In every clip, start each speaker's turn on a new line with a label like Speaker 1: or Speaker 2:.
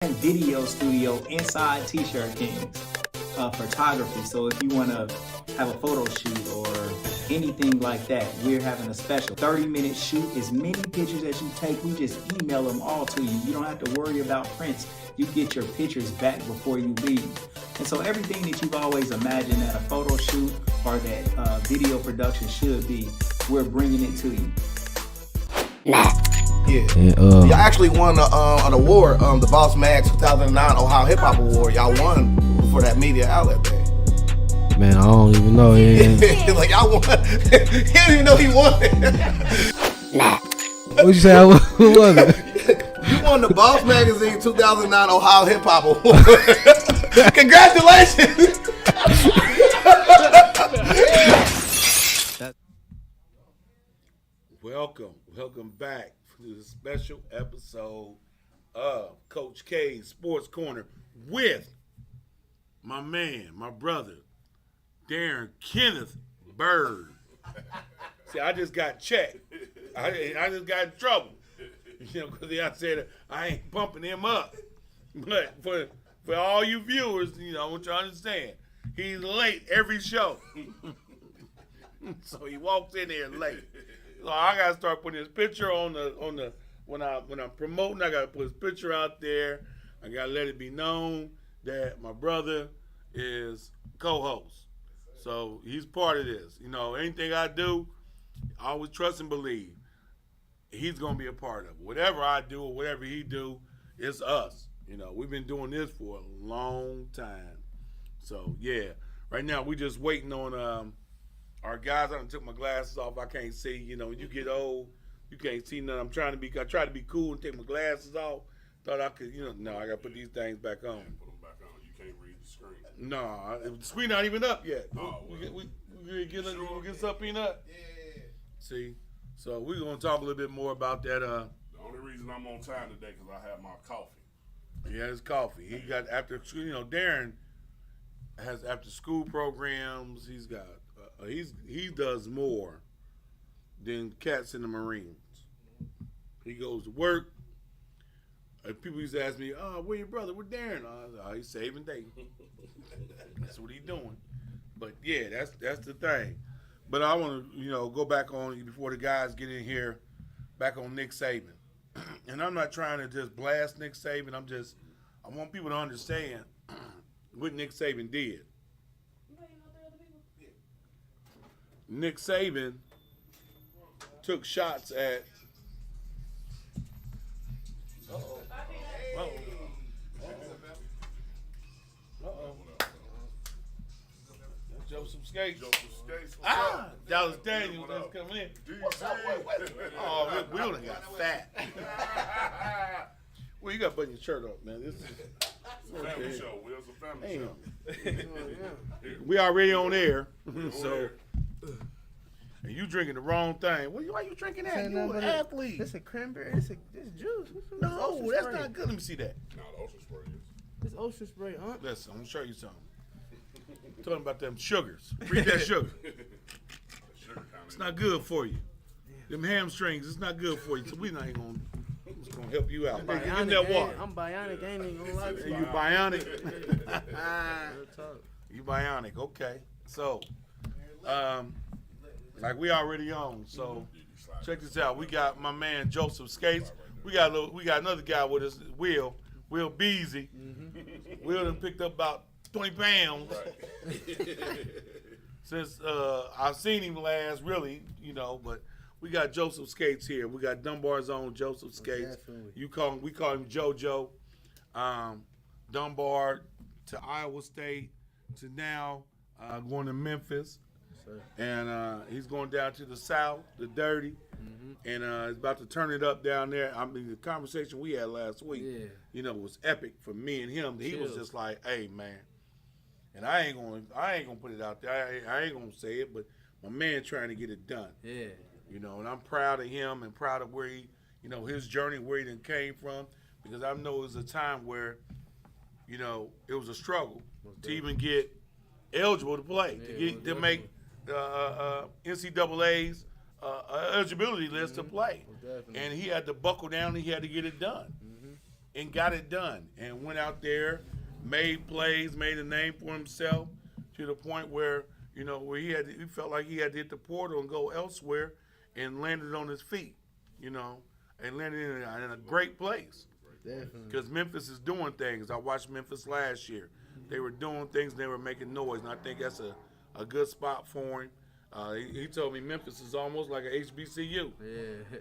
Speaker 1: video studio inside T-Shirt Kings photography. So if you want to have a photo shoot or anything like that, we're having a special 30-minute shoot. As many pictures as you take, we just email them all to you. You don't have to worry about prints. You get your pictures back before you leave. And so everything that you've always imagined that a photo shoot or that video production should be, we're bringing it to you.
Speaker 2: Yeah.
Speaker 3: And,
Speaker 2: Y'all actually won an award, the Boss Mag 2009 Ohio Hip Hop Award. Y'all won for that media outlet thing.
Speaker 3: man, I don't even know. Yeah.
Speaker 2: Like y'all won. He didn't even know he won.
Speaker 3: What'd you say? Who was it?
Speaker 2: You won the Boss Magazine 2009 Ohio Hip Hop Award. Congratulations.
Speaker 4: Welcome back to the special episode of Coach K's Sports Corner with my man, my brother, Darren Kenneth Bird. See, I just got checked. I just got in trouble. You know, because I said I ain't pumping him up. But for all you viewers, you know, I want you to understand, he's late every show. So he walks in there late. So I gotta start putting his picture on the when I'm promoting. I gotta put his picture out there. I gotta let it be known that my brother is co-host. So he's part of this. You know, anything I do, I always trust and believe he's gonna be a part of it. Whatever I do or whatever he do, it's us. You know, we've been doing this for a long time. So yeah, right now we just waiting on our guys. I done took my glasses off. I can't see. You know, when you get old, you can't see nothing. I try to be cool and take my glasses off. Thought I could, no, I got to put these things back on.
Speaker 5: Put them back on. You can't read the screen.
Speaker 4: No, the screen not even up yet.
Speaker 5: Oh,
Speaker 4: We get something up. Yeah. See, so we're going to talk a little bit more about that.
Speaker 5: The only reason I'm on time today because I have my coffee.
Speaker 4: He has coffee. He got after, Darren has after school programs. He's got, he does more than cats in the Marines. He goes to work. People used to ask me, "Oh, where your brother? Where Darren?" He's saving Dayton. That's what he's doing. But yeah, that's the thing. But I want to go back on before the guys get in here, back on Nick Saban. And I'm not trying to just blast Nick Saban. I want people to understand what Nick Saban did. Nick Saban took shots at. Jojo Scates.
Speaker 5: Jojo Scates.
Speaker 4: Dallas Daniels that's coming in.
Speaker 5: What's up? Wait.
Speaker 4: Oh, Rick Wheeling got fat. Well, you got to button your shirt up, man. This is
Speaker 5: Family show. Will's a family show.
Speaker 4: We already on air, so.
Speaker 5: Air.
Speaker 4: And you drinking the wrong thing. Why you drinking that? You an athlete.
Speaker 6: This a cranberry. This juice.
Speaker 4: No, that's not good. Let me see that.
Speaker 5: No, the ocean spray is.
Speaker 6: This ocean spray, huh?
Speaker 4: Listen, I'm gonna show you something. Talking about them sugars. Read that sugar. It's not good for you. Them hamstrings, it's not good for you. So we not even gonna. It's gonna help you out. Give me that water.
Speaker 6: I'm bionic. I ain't even gonna lie to
Speaker 4: You
Speaker 6: you.
Speaker 4: bionic? You bionic? Okay. So, like we already on. So, check this out. We got my man Jojo Scates. We got another guy with us, Will Beasy. Will done picked up about 20 pounds since I've seen him last. Really, but. We got Jojo Scates here. We got Dunbar's own Jojo Scates. We call him JoJo. Dunbar to Iowa State to now going to Memphis. And he's going down to the South, the dirty. And he's about to turn it up down there. I mean, the conversation we had last week, was epic for me and him. He was just like, "Hey, man," and I ain't gonna put it out there. I ain't gonna say it, but my man trying to get it done.
Speaker 6: Yeah.
Speaker 4: And I'm proud of him and proud of where he, his journey, where he done came from, because I know it was a time where, it was a struggle to even get eligible to play, to make NCAA's eligibility list to play. And he had to buckle down. He had to get it done. and got it done and went out there, made plays, made a name for himself to the point where, where he felt like he had to hit the portal and go elsewhere and landed on his feet, and landed in a great place.
Speaker 6: Definitely.
Speaker 4: Because Memphis is doing things. I watched Memphis last year. They were doing things and they were making noise, and I think that's a good spot for him. He told me Memphis is almost like a HBCU.
Speaker 6: Yeah.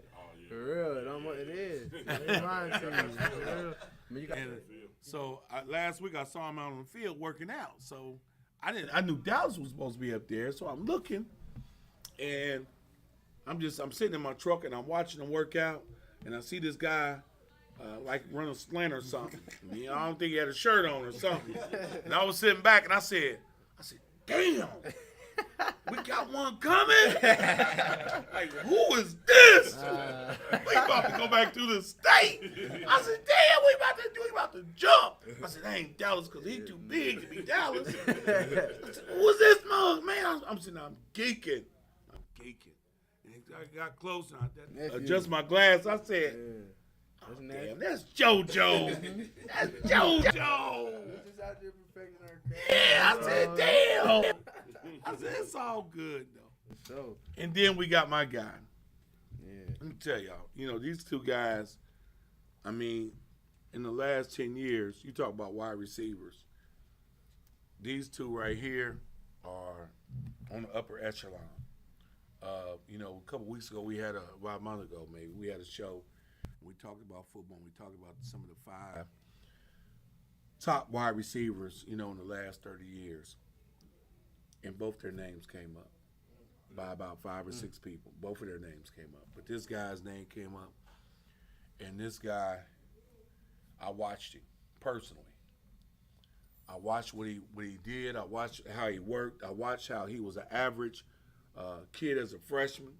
Speaker 6: For real, it is. They lying to you. For real. I mean, you got
Speaker 4: So last week I saw him out on the field working out. So I knew Dallas was supposed to be up there. So I'm looking, and I'm sitting in my truck and I'm watching him work out, and I see this guy like run a slant or something. I don't think he had a shirt on or something. And I was sitting back and I said, damn. We got one coming. Like, who is this? We about to go back to the state. I said, damn, we about to jump. I said, that ain't Dallas because he too big to be Dallas. I said, who is this mug, man? I'm sitting there, I'm geeking. And I got close and I adjust my glass. I said, damn, that's JoJo. That's JoJo.
Speaker 6: just out there perfecting our craft.
Speaker 4: Yeah, I said, damn. I said, it's all good, though.
Speaker 6: So,
Speaker 4: And then we got my guy.
Speaker 6: yeah.
Speaker 4: Let me tell y'all, these two guys, I mean, in the last 10 years, you talk about wide receivers. These two right here are on the upper echelon. A couple weeks ago, about a month ago maybe, we had a show. We talked about football. We talked about some of the 5 top wide receivers, in the last 30 years. And both their names came up by about 5 or 6 people. Both of their names came up. But this guy's name came up. And this guy, I watched him personally. I watched what he did. I watched how he worked. I watched how he was an average kid as a freshman.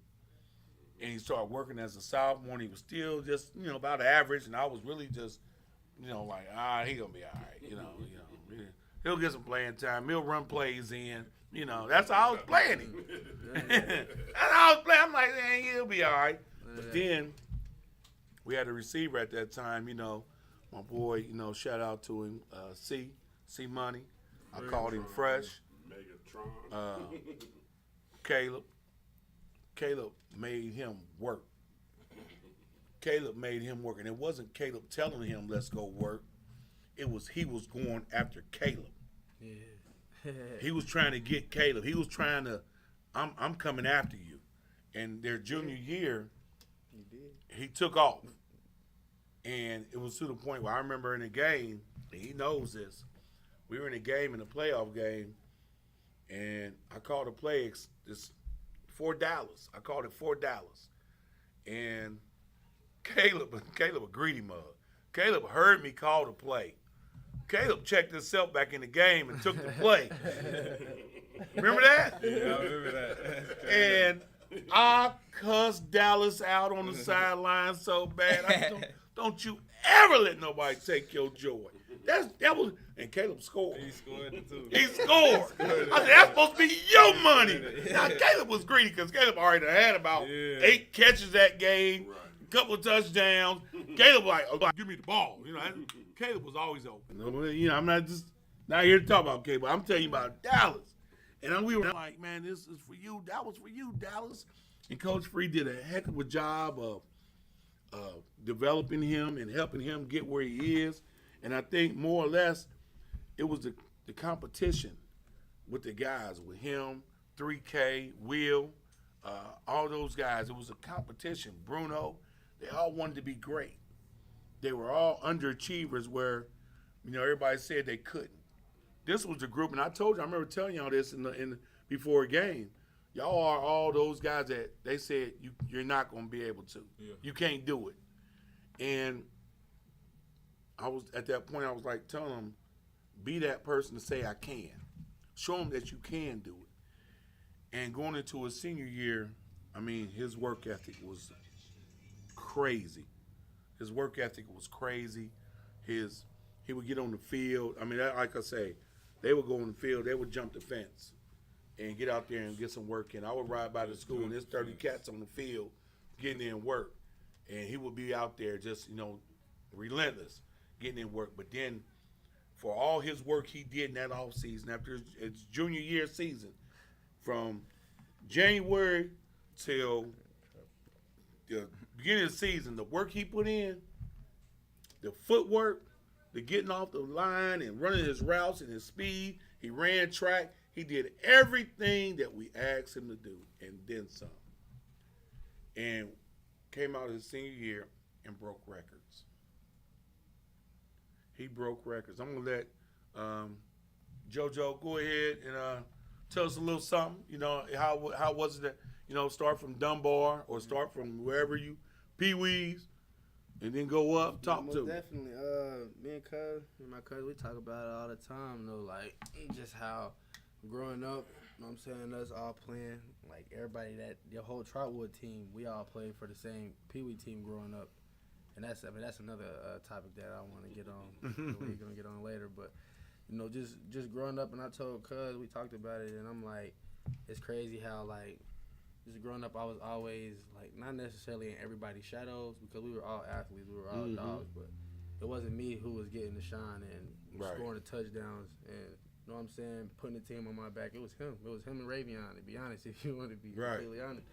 Speaker 4: And he started working as a sophomore, and he was still just, about average. And I was really just, he gonna be all right, He'll get some playing time. He'll run plays in. That's how I was playing him. That's how I was playing. I'm like, man, he'll be all right. But then we had a receiver at that time, my boy, shout out to him, C Money. I called him Fresh.
Speaker 5: Megatron.
Speaker 4: Caleb made him work. And it wasn't Caleb telling him, let's go work. He was going after Caleb.
Speaker 6: Yeah.
Speaker 4: He was trying to get Caleb. He was trying to, I'm coming after you. And their junior year, he took off. And it was to the point where I remember in a game, and he knows this, we were in a game, in a playoff game, and I called a play for Dallas. I called it for Dallas. And Caleb, a greedy mug. Caleb heard me call the play. Caleb checked himself back in the game and took the play. Remember that?
Speaker 7: Yeah, I remember that.
Speaker 4: And I cussed Dallas out on the sideline so bad. I said, don't you ever let nobody take your joy. And Caleb scored.
Speaker 7: He scored it too.
Speaker 4: He scored. I said, that's supposed to be your money. Now, Caleb was greedy because Caleb already had about 8 catches that game, a couple of touchdowns. Caleb was like, oh, give me the ball. Caleb was always open. I'm not here to talk about Caleb. I'm telling you about Dallas. And we were like, man, this is for you. That was for you, Dallas. And Coach Free did a heck of a job of developing him and helping him get where he is. And I think more or less it was the competition with the guys, with him, 3K, Will, all those guys. It was a competition. Bruno, they all wanted to be great. They were all underachievers where, everybody said they couldn't. This was the group, and I remember telling y'all this before a game. Y'all are all those guys that they said you're not going to be able to. Yeah. You can't do it. And at that point, I was like telling them, be that person to say I can. Show them that you can do it. And going into his senior year, his work ethic was crazy. He would get on the field. Like I say, they would go on the field, they would jump the fence and get out there and get some work in. I would ride by the school and there's 30 cats on the field getting in work. And he would be out there just, relentless. getting in work. But then for all his work he did in that off season after his junior year season, from January till the beginning of the season, the work he put in, the footwork, the getting off the line and running his routes and his speed, he ran track. He did everything that we asked him to do and then some. And came out his senior year and broke records. He broke records. I'm going to let JoJo go ahead and tell us a little something. You know, how was it that, you know, start from Dunbar or start from wherever you, Pee-wees, and then go up, talk
Speaker 6: most
Speaker 4: to him.
Speaker 6: definitely. Me and my cousin, we talk about it all the time, though, like, just how growing up, you know what I'm saying, us all playing, like, everybody the whole Trotwood team, we all played for the same Pee-wee team growing up. And that's another topic that I want to get on. We're going to get on later. But, you know, just growing up, and I told Cuz, we talked about it, and I'm like, it's crazy how, like, just growing up, I was always, like, not necessarily in everybody's shadows because we were all athletes, we were all dogs, but it wasn't me who was getting the shine and scoring the touchdowns and, you know what I'm saying, putting the team on my back. It was him. It was him and Ravion, to be honest, if you want to be completely honest.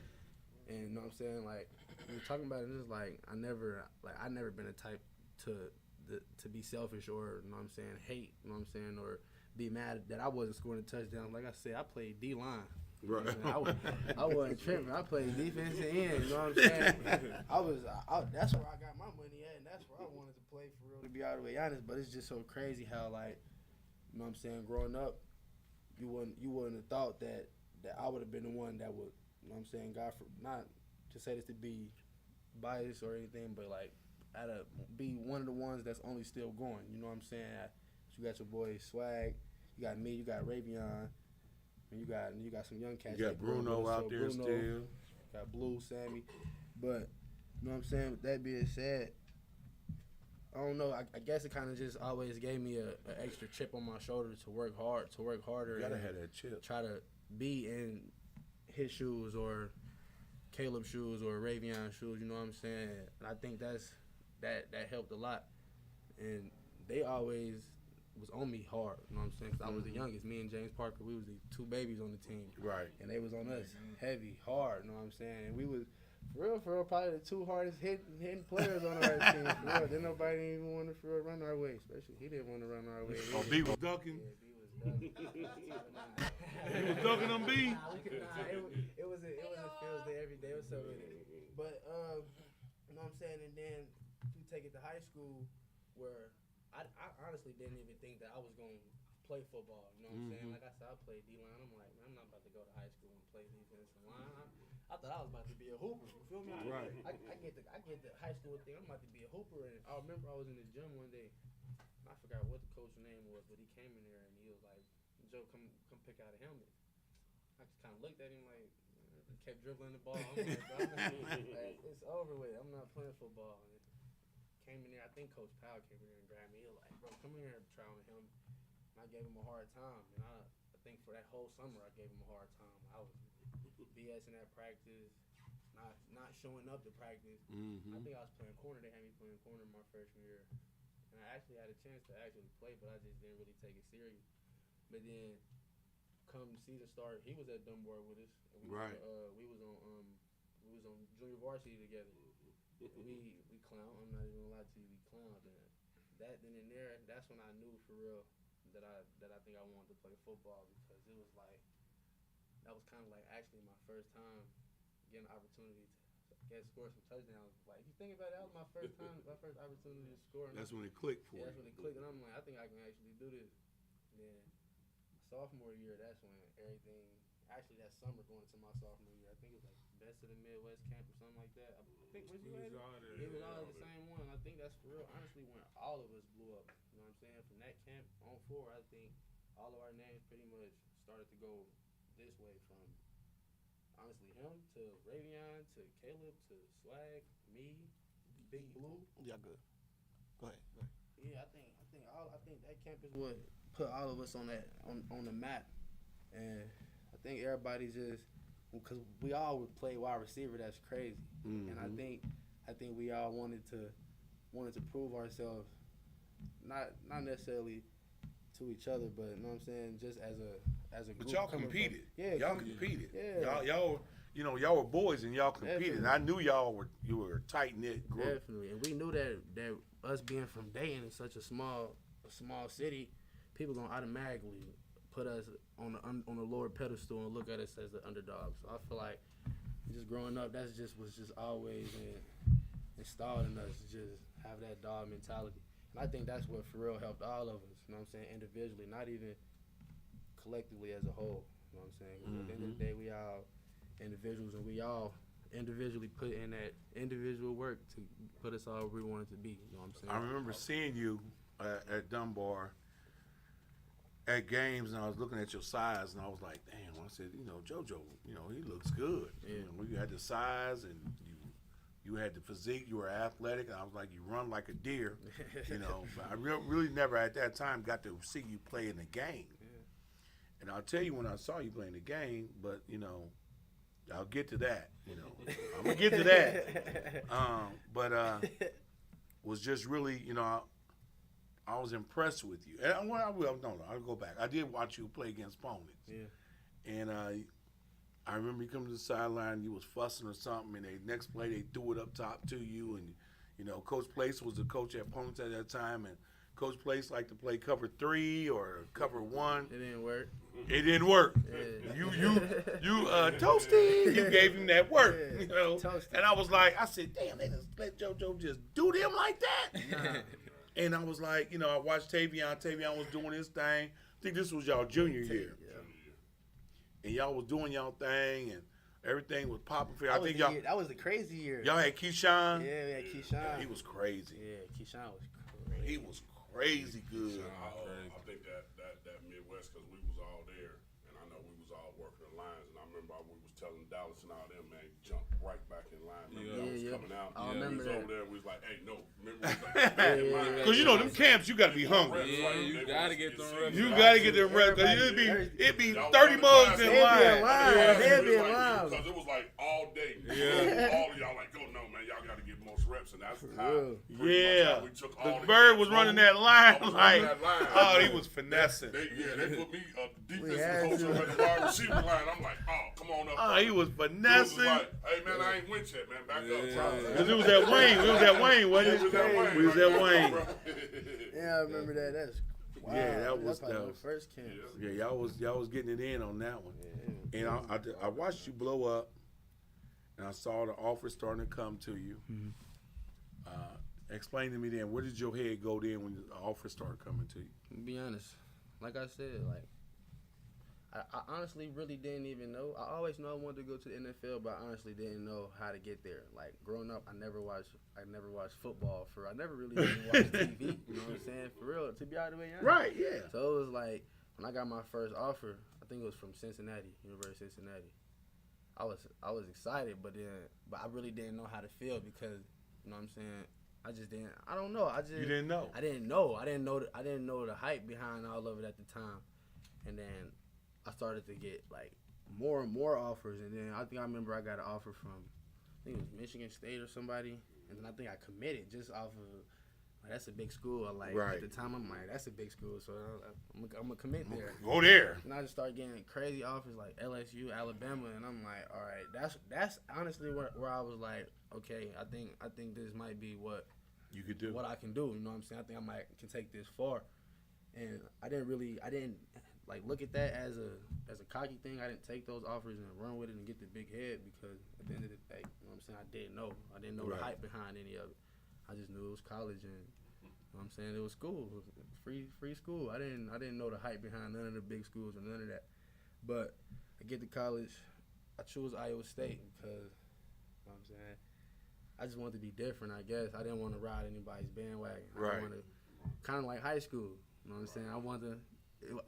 Speaker 6: And, you know what I'm saying, like, we were talking about it, and it's like, I never been a type to be selfish or, you know what I'm saying, hate, you know what I'm saying, or be mad that I wasn't scoring a touchdown. Like I said, I played D-line.
Speaker 4: Right.
Speaker 6: You know I wasn't tripping. I played defense and end. You know what I'm saying? That's where I got my money at, and that's where I wanted to play for real, to be all the way honest. But it's just so crazy how, like, you know what I'm saying, growing up, you wouldn't have thought that I would have been the one that would, you know what I'm saying, God, for not to say this to be biased or anything, but like be one of the ones that's only still going. You know what I'm saying? You got your boy Swag, you got me, you got Ravion, and you got some young cats.
Speaker 4: You got Bruno out there still.
Speaker 6: Got Blue, Sammy, but you know what I'm saying. With that being said, I don't know. I guess it kind of just always gave me an extra chip on my shoulder to work harder.
Speaker 4: You gotta have that chip.
Speaker 6: Try to be in his shoes or Caleb's shoes or Ravion's shoes. You know what I'm saying? And I think that helped a lot. And they always was on me hard. You know what I'm saying? 'Cause I was the youngest. Me and James Parker, we was the two babies on the team.
Speaker 4: Right.
Speaker 6: And they was on us heavy, hard. You know what I'm saying? And we was for real, probably the two hardest hitting players on our team. For real. Then nobody even want to run our way. Especially he didn't want to run our way.
Speaker 4: Oh, B was ducking.
Speaker 6: Yeah, B was ducking.
Speaker 4: He was ducking them B.
Speaker 6: It was a Fields Day every day. It was so good. But you know what I'm saying? And then we take it to high school where I honestly didn't even think that I was going to play football. You know what I'm saying? Like I said, I played D-line. I'm like, man, I'm not about to go to high school and play defense and line. I thought I was about to be a hooper. You feel me?
Speaker 4: Right.
Speaker 6: I get the high school thing. I'm about to be a hooper. And I remember I was in the gym one day. I forgot what the coach's name was, but he came in there and he was like, Joe, come pick out a helmet. I just kind of looked at him like, kept dribbling the ball. I'm like, bro, like, it's over with. I'm not playing football. And came in there. I think Coach Powell came in there and grabbed me. He was like, bro, come in here and try on the helmet. And I gave him a hard time. And I think for that whole summer, I gave him a hard time. I was BSing at practice, not showing up to practice. I think I was playing corner. They had me playing corner my freshman year. And I actually had a chance to actually play, but I just didn't really take it serious. But then come to see the start, he was at Dunbar with us. And we was on junior varsity together. We clown. I'm not even gonna lie to you. We clowned. And then and there, that's when I knew for real that I think I wanted to play football, because it was like that was kind of like actually my first time getting an opportunity to score some touchdowns. Like, if you think about it, that was my first opportunity to score.
Speaker 4: That's when it clicked for you.
Speaker 6: That's when it clicked, and I'm like, I think I can actually do this. And then sophomore year, that's when everything. Actually, that summer going into my sophomore year, I think it was like best of the Midwest camp or something like that. I think was you at it? It was all the same one. I think that's for real. Honestly, when all of us blew up, you know what I'm saying? From that camp on forward, I think all of our names pretty much started to go this way, from honestly him to Ravion to Caleb to Swag, me, Big Blue.
Speaker 2: Yeah, good. Go ahead.
Speaker 6: Yeah, I think that camp is what put all of us on the map, and I think everybody just, because we all would play wide receiver. That's crazy, and I think we all wanted to prove ourselves not necessarily to each other, but you know what I'm saying, just as a group.
Speaker 4: But y'all
Speaker 6: coming
Speaker 4: competed.
Speaker 6: From,
Speaker 4: Y'all competed.
Speaker 6: Yeah.
Speaker 4: Y'all were boys and y'all competed. And I knew you were a tight knit group.
Speaker 6: Definitely, and we knew that us being from Dayton in such a small city, people gonna automatically put us on the lower pedestal and look at us as the underdog. So I feel like just growing up, was just always installed in us to just have that dog mentality. And I think that's what for real helped all of us. You know what I'm saying? Individually, not even collectively as a whole. You know what I'm saying? 'Cause at the end of the day, we all individuals, and we all individually put in that individual work to put us all where we wanted to be. You know what I'm saying?
Speaker 4: I remember seeing you at Dunbar at games, and I was looking at your size, and I was like, damn. I said, JoJo, he looks good.
Speaker 6: Yeah.
Speaker 4: You had the size, and you had the physique. You were athletic, and I was like, you run like a deer. But I really never at that time got to see you play in the game. Yeah. And I'll tell you when I saw you play in the game, but I'll get to that. I'm gonna get to that. But was just really, I was impressed with you. And I'll go back. I did watch you play against opponents.
Speaker 6: Yeah.
Speaker 4: And I remember you coming to the sideline, you was fussing or something, and next play they threw it up top to you, and Coach Place was the coach at opponents at that time, and Coach Place liked to play cover 3 or cover 1.
Speaker 6: It didn't work.
Speaker 4: It didn't work.
Speaker 6: Yeah.
Speaker 4: You Toasty, you gave him that work,
Speaker 6: Toasty.
Speaker 4: And I said, damn, they just let JoJo just do them like that.
Speaker 6: Nah.
Speaker 4: And I was like, I watched Tavion. Tavion was doing his thing. I think this was y'all junior year.
Speaker 6: Yeah.
Speaker 4: And y'all was doing y'all thing, and everything was popping for y'all.
Speaker 6: That was the crazy year.
Speaker 4: Y'all had Keyshawn.
Speaker 6: Yeah, we had Keyshawn.
Speaker 4: He was crazy.
Speaker 6: Yeah, Keyshawn was crazy.
Speaker 4: He was crazy good.
Speaker 5: I think that Midwest, because we was all there, and I know we was all working the lines, and I remember we was telling Dallas and all them, man, jump right back in line. Remember was coming out.
Speaker 6: I remember
Speaker 5: we was
Speaker 6: that.
Speaker 5: over there, we was like, hey, no, remember we was like, back in line.
Speaker 4: Because them camps, you got to be hungry.
Speaker 7: Yeah, you gotta get them reps.
Speaker 4: You got to get them reps, because it'd be 30 mugs in
Speaker 6: They'd be in
Speaker 4: line.
Speaker 6: line. They'd be in line.
Speaker 5: Because it was like all day. Yeah. All of y'all like, go, no, man, y'all got to get most reps, and that's how.
Speaker 4: Yeah.
Speaker 5: We took all
Speaker 4: The Bird was running that line like, oh, he was finessing.
Speaker 5: They put me defensive coach over at the wide receiver line. I'm like, oh, come on up.
Speaker 4: Oh, he was
Speaker 5: He was
Speaker 4: finessing.
Speaker 5: like, hey, man, I ain't went yet, man. Back up.
Speaker 4: Because it was at Wayne. We was at Wayne, wasn't it? We was at Wayne.
Speaker 6: Yeah, I remember that. That's wow.
Speaker 4: Yeah, that was
Speaker 6: the first camp.
Speaker 4: Yeah, y'all was getting it in on that one.
Speaker 6: Yeah.
Speaker 4: And I watched you blow up, and I saw the offers starting to come to you.
Speaker 6: Mm-hmm.
Speaker 4: Explain to me then, where did your head go then when the offers started coming to you?
Speaker 6: To be honest, like I said, I honestly really didn't even know. I always knew I wanted to go to the NFL, but I honestly didn't know how to get there. Like growing up, I never watched football. I never really even watched TV. You know what I'm saying? For real, to be all the way honest.
Speaker 4: Right, yeah.
Speaker 6: So it was like when I got my first offer, I think it was from Cincinnati, University of Cincinnati. I was excited, but I really didn't know how to feel because you know what I'm saying. I just didn't. I don't know.
Speaker 4: You didn't know.
Speaker 6: I didn't know. I didn't know the hype behind all of it at the time, and then I started to get like more and more offers, and then I remember I got an offer from I think it was Michigan State or somebody, and then I think I committed just off of that's a big school.
Speaker 4: Right.
Speaker 6: At the time I'm like that's a big school, so I'm gonna commit there.
Speaker 4: Go there.
Speaker 6: And I just started getting crazy offers like LSU, Alabama, and I'm like, all right, that's honestly where I was like, okay, I think this might be what
Speaker 4: You could do.
Speaker 6: what I can do. You know what I'm saying? I think I can take this far. And I didn't like look at that as a cocky thing. I didn't take those offers and run with it and get the big head because at the end of the day, you know what I'm saying, I didn't know the hype behind any of it. I just knew it was college and you know what I'm saying, it was school. It was free school. I didn't know the hype behind none of the big schools or none of that. But I get to college, I chose Iowa State because you know what I'm saying, I just wanted to be different, I guess. I didn't want to ride anybody's bandwagon.
Speaker 4: Right.
Speaker 6: I wanted kind of like high school. You know what I'm saying?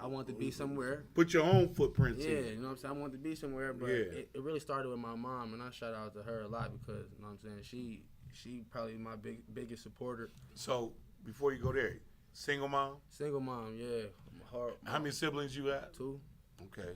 Speaker 6: I wanted to be somewhere.
Speaker 4: Put your own footprints
Speaker 6: Yeah,
Speaker 4: in.
Speaker 6: you know what I'm saying? I wanted to be somewhere, but it really started with my mom, and I shout out to her a lot because, you know what I'm saying, she probably my biggest supporter.
Speaker 4: So, before you go there, single mom?
Speaker 6: Single mom, yeah.
Speaker 4: How many siblings you got?
Speaker 6: 2.
Speaker 4: Okay.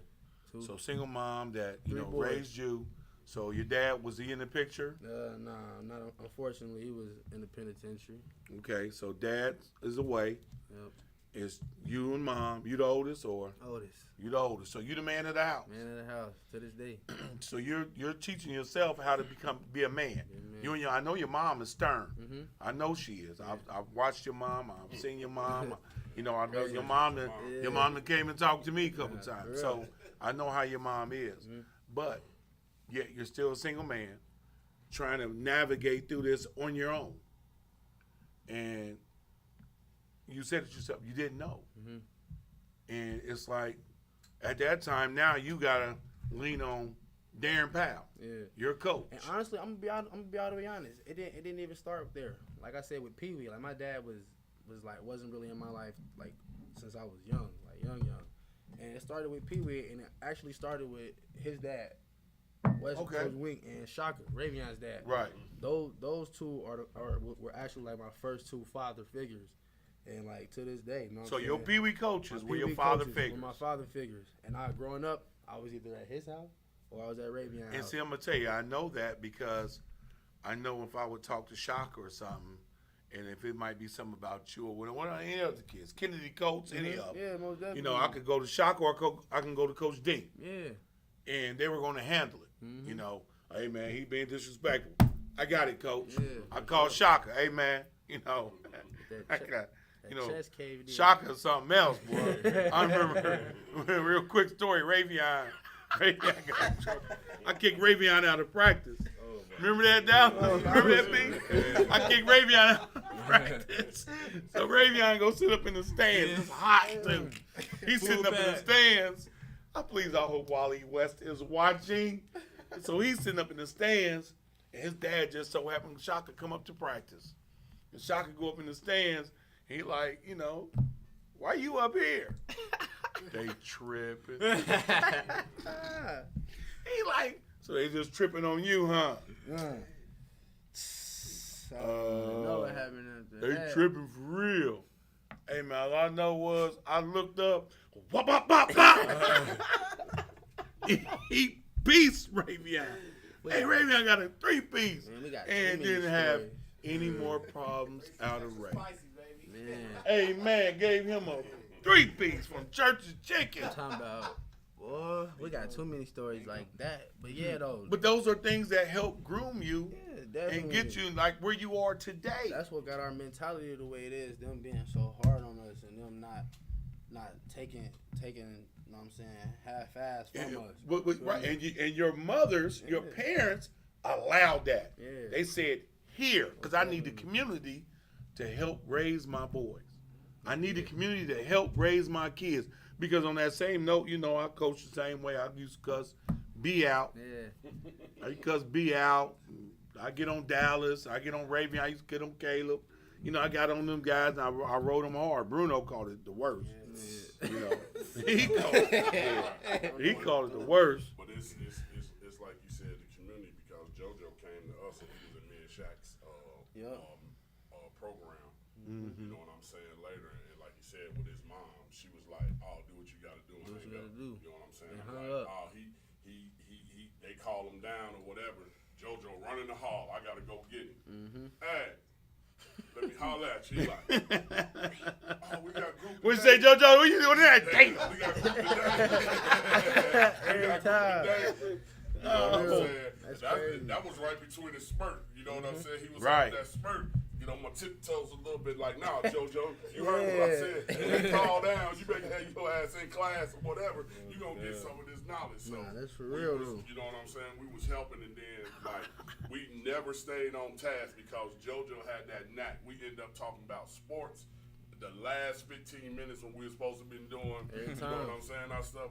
Speaker 6: 2.
Speaker 4: So, single mom that,
Speaker 6: 3 boys.
Speaker 4: raised you. So your dad, was he in the picture?
Speaker 6: Nah, not unfortunately. He was in the penitentiary.
Speaker 4: Okay, so dad is away.
Speaker 6: Yep.
Speaker 4: It's you and mom. You the oldest, or
Speaker 6: Oldest.
Speaker 4: you the oldest? So you the man of the house.
Speaker 6: Man of the house to this day.
Speaker 4: So you're teaching yourself how to be a man. You and I know your mom is stern.
Speaker 6: Mhm.
Speaker 4: I know she is. I've watched your mom. I've seen your mom. You know, I know your mom. Your mom that came and talked to me a couple times. So I know how your mom is. But yet you're still a single man trying to navigate through this on your own. And you said it yourself. You didn't know. And it's like, at that time, now you got to lean on Darren Powell.
Speaker 6: Yeah.
Speaker 4: Your coach.
Speaker 6: And honestly, I'm gonna be all the way honest. It didn't even start there. Like I said with Pee Wee, like my dad wasn't really in my life like since I was young. And it started with Pee Wee, and it actually started with his dad, Coach Wink, and Shaka, Ravion's dad.
Speaker 4: Right.
Speaker 6: Those two were actually like my first two father figures. And like to this day, you know what
Speaker 4: So
Speaker 6: I'm
Speaker 4: your
Speaker 6: saying?
Speaker 4: Pee Wee coaches
Speaker 6: My
Speaker 4: were your
Speaker 6: Pee Wee
Speaker 4: father
Speaker 6: coaches
Speaker 4: figures.
Speaker 6: were my father figures. And growing up, I was either at his house or I was at Ravion's
Speaker 4: And
Speaker 6: house.
Speaker 4: see, I'm going to tell you, I know that because I know if I would talk to Shaka or something, and if it might be something about you or one of any other kids, Kennedy Coates, any of them.
Speaker 6: Yeah, most definitely.
Speaker 4: You know, I could go to Shaka or I can go to Coach D.
Speaker 6: Yeah.
Speaker 4: And they were going to handle it. You know, hey, man, he being disrespectful. I got it, Coach.
Speaker 6: Yeah,
Speaker 4: I called Shaka. Hey, man, you know, I got you know,
Speaker 6: chest caved in.
Speaker 4: Shaka or something else, boy. I remember, real quick story, Ravion I kicked Ravion out of practice. Remember that, Dallas? Remember that thing? I kicked Ravion out of practice. So Ravion go sit up in the stands. It's hot, too. He's sitting up in the stands. I hope Wally West is watching. So he's sitting up in the stands, and his dad just so happened Shaka come up to practice. And Shaka go up in the stands. He like, you know, why you up here? They tripping. He like, so they just tripping on you, huh?
Speaker 6: know what happened after
Speaker 4: They
Speaker 6: that.
Speaker 4: tripping for real. Hey man, all I know was I looked up, whop, whop, whop, whop. He beast Ravion. Hey, Ravion got a 3-piece and didn't have any more problems out of Ray. Hey man, gave him a 3-piece from Church's Chicken.
Speaker 6: Talking about, boy, we got too many stories like that. But yeah, though.
Speaker 4: But those are things that help groom you
Speaker 6: definitely.
Speaker 4: and get you like where you are today.
Speaker 6: That's what got our mentality the way it is. Them being so hard on us and them not taking, you know what I'm saying, half-ass from us.
Speaker 4: Right, and your mothers, your parents allowed that.
Speaker 6: Yeah.
Speaker 4: They said, here, because I need the community to help raise my boys. I need the community to help raise my kids. Because on that same note, you know, I coach the same way. I used to cuss B out.
Speaker 6: Yeah.
Speaker 4: I used to cuss B out. I get on Dallas. I get on Raven. I used to get on Caleb. You know, I got on them guys, and I rode them hard. Bruno called it the worst.
Speaker 6: Yeah.
Speaker 4: You know, he called it the worst.
Speaker 5: But it's like you said, the community, because JoJo came to us and he was in me and Shaq's program. You know what I'm saying? Later, and like you said, with his mom, she was like, "Oh, do what you got to do." And hang up. You know what I'm saying?
Speaker 6: Hung
Speaker 5: Like,
Speaker 6: up.
Speaker 5: oh, he, they call him down or whatever. JoJo run in the hall. I gotta go get him. Hey. Let me holler at you. He like, oh, we got group.
Speaker 4: What you say, JoJo? What you doing there? Damn.
Speaker 5: We got group today.
Speaker 6: Every time.
Speaker 5: You know what I'm saying?
Speaker 6: That's crazy.
Speaker 5: That was right between his spurt. You know what I'm saying? He was
Speaker 4: Right.
Speaker 5: on that spurt. You know, my tiptoes a little bit like, nah, JoJo, you heard what I said. When they call down, you better have your ass in class or whatever. You gonna get some of this knowledge. So
Speaker 6: Nah, that's for real, though.
Speaker 5: you know what I'm saying? We was helping, and then like we never stayed on task because JoJo had that knack. We ended up talking about sports. The last 15 minutes when we were supposed to be doing, you know what I'm saying, our stuff.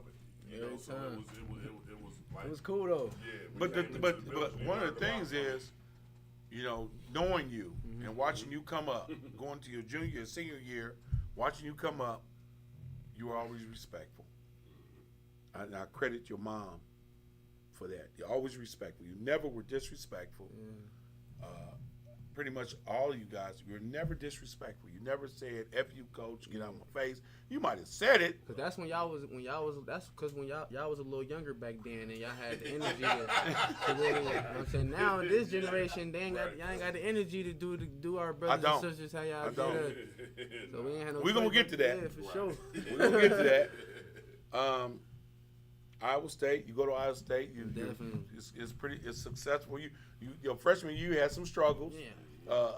Speaker 5: You know, so it was like,
Speaker 6: It was cool though.
Speaker 5: yeah.
Speaker 4: But one of the things is, you know, knowing you and watching you come up, going to your junior, senior year, watching you come up, you were always respectful. And I credit your mom for that. You're always respectful. You never were disrespectful. pretty much all of you guys, you're never disrespectful. You never said "F you, coach," get out of my face. You might have said it.
Speaker 6: Cause that's when y'all was that's because when y'all was a little younger back then and y'all had the energy to you know what I'm saying? Now in this generation, y'all ain't got the energy to do our brothers and sisters how y'all do that. So we ain't had no.
Speaker 4: We're gonna get to that.
Speaker 6: Yeah, for sure.
Speaker 4: We're gonna get to that. Iowa State, you go to Iowa State,
Speaker 6: Definitely.
Speaker 4: It's successful. Your freshman year you had some struggles,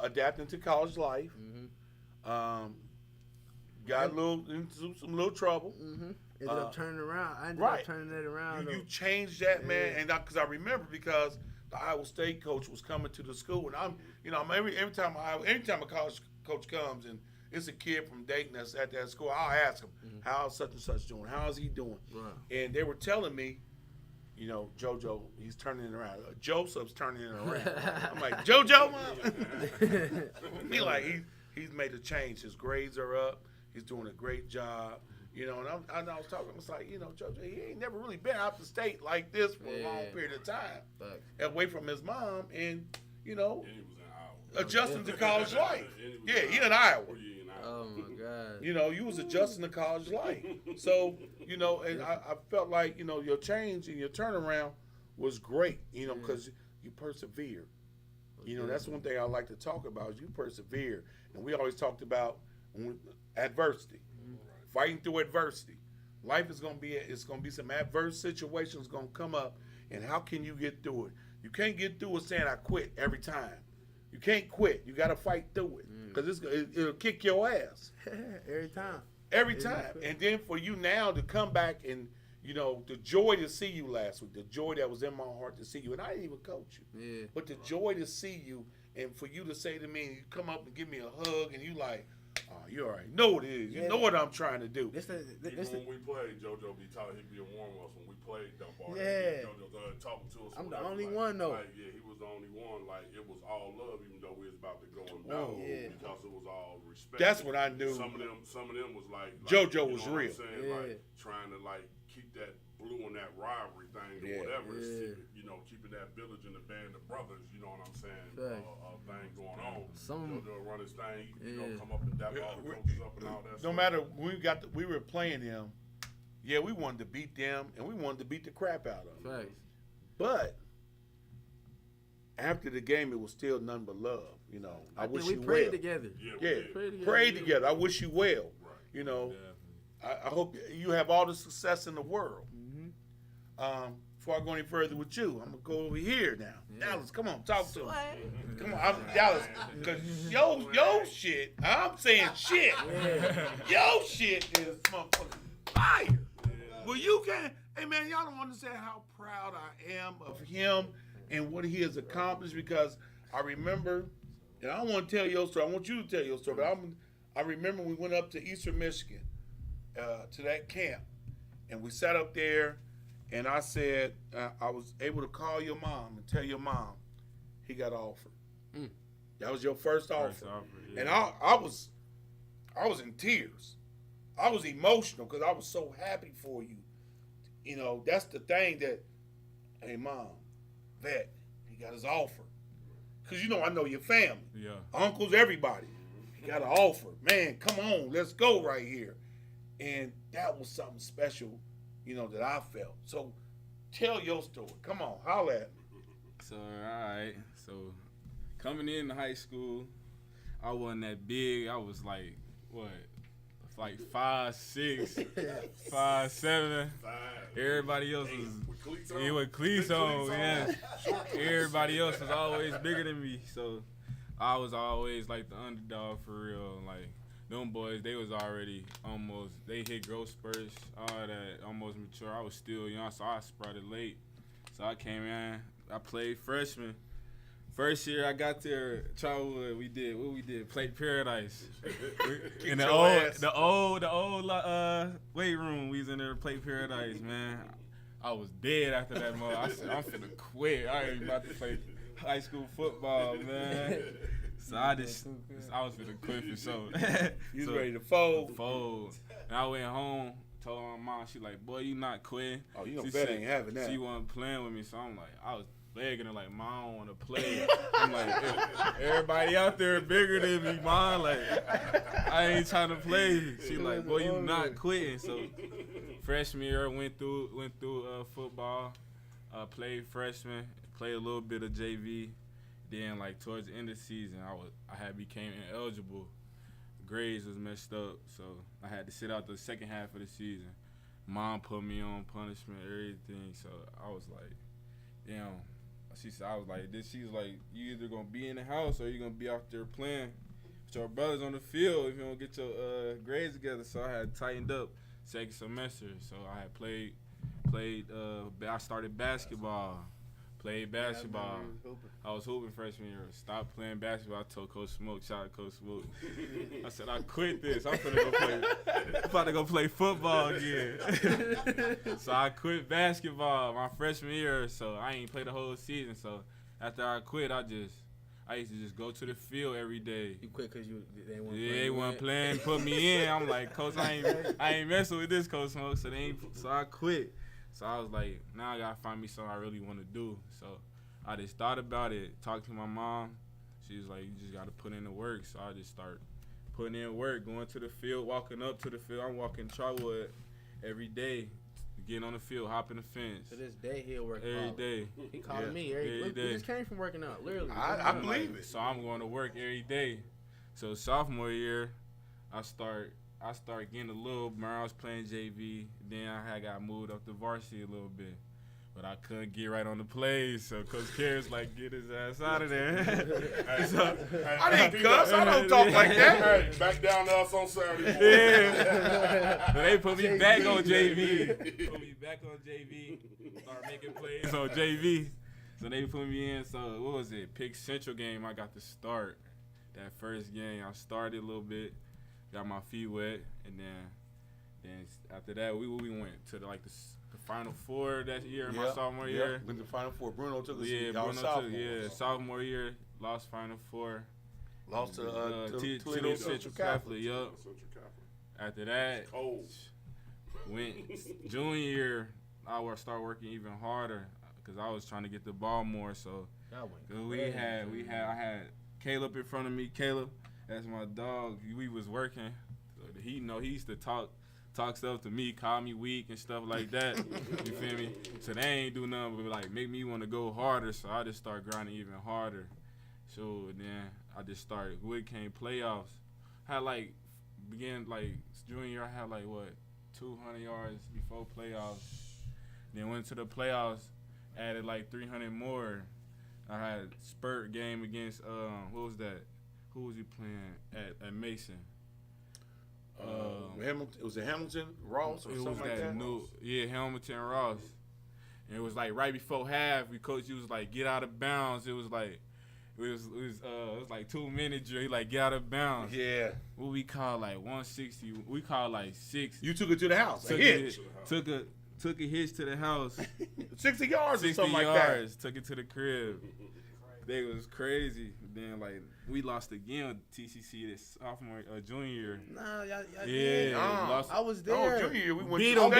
Speaker 4: adapting to college life. Got into some little trouble.
Speaker 6: Ended up turning around. I ended up turning it around.
Speaker 4: You changed that, man, and because I remember because the Iowa State coach was coming to the school, and every time a college coach comes and it's a kid from Dayton that's at that school, I'll ask him, how's such and such doing? How's he doing?
Speaker 6: Right.
Speaker 4: And they were telling me, Jojo, he's turning it around. Joseph's turning it around. I'm like, Jojo? He's made a change. His grades are up. He's doing a great job. And I was talking, I was like, Jojo, he ain't never really been out the state like this for a long period of time. Away from his mom and,
Speaker 5: And he was in Iowa.
Speaker 4: adjusting to college life. He in Iowa.
Speaker 6: Oh my God.
Speaker 4: You was adjusting to college life. So, and I felt like, your change and your turnaround was great, because you persevered. That's one thing I like to talk about is you persevere. And we always talked about adversity, fighting through adversity. Life is going to be some adverse situations going to come up, and how can you get through it? You can't get through it saying I quit every time. You can't quit. You got to fight through it because it'll kick your ass. Every time. And then for you now to come back and, the joy to see you last week, the joy that was in my heart to see you, and I didn't even coach you, but the joy to see you and for you to say to me, you come up and give me a hug and you like, oh, you already know what it is. You know what I'm trying to do.
Speaker 5: When we played, JoJo be talking, he'd be a warm us when we played Dunbar.
Speaker 6: Yeah.
Speaker 5: JoJo talking to us.
Speaker 6: I'm the only one though.
Speaker 5: He was the only one. It was all love, even though we was about to go and battle because it was all respect.
Speaker 4: That's what I knew.
Speaker 5: Some of them was like
Speaker 4: JoJo was real.
Speaker 5: Trying to keep that blue and that rivalry thing or whatever. Keeping that village and the band of brothers. You know what I'm saying? Thing going on. JoJo run his thing. Come up and dap all the coaches up and all that.
Speaker 4: No matter when we were playing them. Yeah, we wanted to beat them and we wanted to beat the crap out of them. But after the game, it was still none but love. I wish you well.
Speaker 6: We prayed together.
Speaker 4: Prayed together. I wish you well. I hope you have all the success in the world. Before I go any further with you, I'm gonna go over here now. Dallas, come on, talk to me. Come on, Dallas, because yo shit. I'm saying shit. Yo shit is motherfucking fire. Well, you can. Hey man, y'all don't understand how proud I am of him and what he has accomplished. Because I remember, and I don't want to tell your story. I want you to tell your story. But I remember we went up to Eastern Michigan to that camp, and we sat up there. And I said, I was able to call your mom and tell your mom he got offered. That was your first offer. And I was in tears. I was emotional because I was so happy for you. That's the thing that, hey, Mom, Vet, he got his offer. Because, I know your family. Yeah. Uncles, everybody. He got an offer. Man, come on, let's go right here. And that was something special that I felt. So tell your story. Come on, holla at me.
Speaker 7: So, all right. So coming into high school, I wasn't that big. I was like, 5'6", 5'7". Everybody else was with cleats on. Yeah. Everybody else was always bigger than me. So I was always like the underdog for real. Like, them boys, they was already they hit growth spurts, all that, almost mature. I was still young, so I sprouted late. So I came in, I played freshman. First year I got there, Charwood, we did, played Paradise. In the old weight room, we was in there, played Paradise, man. I was dead after that moment. I said, I'm finna quit. I ain't about to play high school football, man. So I was finna quit for sure.
Speaker 4: You was ready to fold.
Speaker 7: And I went home, told my mom, she like, boy, you not quitting.
Speaker 4: Oh, Bet ain't having that.
Speaker 7: She wasn't playing with me, so I'm like, begging her like, "Mom, I don't want to play." I'm like, everybody out there bigger than me, Mom. Like, I ain't trying to play. She like, "Boy, you not quitting." So freshman year, went through football. Played freshman, played a little bit of JV. Then like towards the end of the season, I had became ineligible. Grades was messed up, so I had to sit out the second half of the season. Mom put me on punishment, everything. So I was like, damn. I was like, she's like, you either gonna be in the house or you gonna be out there playing with your brothers on the field if you don't get your grades together. So I had tightened up second semester. So I had played. I started basketball. Played basketball. I was hooping freshman year. Stopped playing basketball. I told Coach Smoke, shout out Coach Smoke. I said, I quit this. I'm about to go play football again. So I quit basketball my freshman year. So I ain't played the whole season. So after I quit, I used to just go to the field every day.
Speaker 6: You quit because they weren't playing.
Speaker 7: Yeah, they weren't playing. Put me in. I'm like, Coach, I ain't messing with this, Coach Smoke. So I quit. So I was like, now I gotta find me something I really want to do. So I just thought about it, talked to my mom. She was like, you just gotta put in the work. So I just start putting in work, going to the field, walking up to the field. I'm walking Trotwood every day, getting on the field, hopping the fence.
Speaker 6: To this day, he'll work
Speaker 7: every day.
Speaker 6: He calling me every day. We just came from working out, literally.
Speaker 5: I believe it.
Speaker 7: So I'm going to work every day. So sophomore year, I start getting a little burn. I was playing JV. Then I got moved up to varsity a little bit. But I couldn't get right on the plays. So Coach Carey's like, get his ass out of there.
Speaker 5: I didn't cuss. I don't talk like that. Hey, back down to us on Saturday.
Speaker 7: Yeah. So they put me back on JV. Start making plays on JV. So they put me in. So what was it? Pick Central game. I got to start. That first game, I started a little bit. Got my feet wet, and then after that, we went to the Final Four that year, my sophomore year.
Speaker 4: Went to the Final Four. Bruno took us.
Speaker 7: Yeah, sophomore year, lost Final Four.
Speaker 4: Lost to
Speaker 7: Toledo Central Catholic. Yup. After that, went junior year. I would start working even harder because I was trying to get the ball more. So I had Caleb in front of me. Caleb. That's my dog. We was working. He used to talk stuff to me, call me weak and stuff like that. You feel me? So they ain't do nothing but like make me want to go harder. So I just started grinding even harder. So then I just started. When it came playoffs, I had junior year. I had 200 yards before playoffs. Then went to the playoffs, added 300 more. I had spurt game against what was that? Who was he playing at Mason?
Speaker 4: Hamilton. Was it Hamilton Ross or something like that?
Speaker 7: Hamilton Ross. And it was right before half. Coach, he was get out of bounds. It was it was 2 minutes. He get out of bounds.
Speaker 4: Yeah.
Speaker 7: What we call 160. We call 6.
Speaker 4: You took it to the house.
Speaker 7: Took a hitch to the house.
Speaker 4: 60 yards
Speaker 7: 60
Speaker 4: or something
Speaker 7: yards,
Speaker 4: like that.
Speaker 7: Took it to the crib. They was crazy. Then we lost again with TCC this junior year.
Speaker 6: Nah, y'all
Speaker 7: did.
Speaker 6: Lost. I was there.
Speaker 4: Junior year, we went
Speaker 7: beat
Speaker 4: to
Speaker 7: them.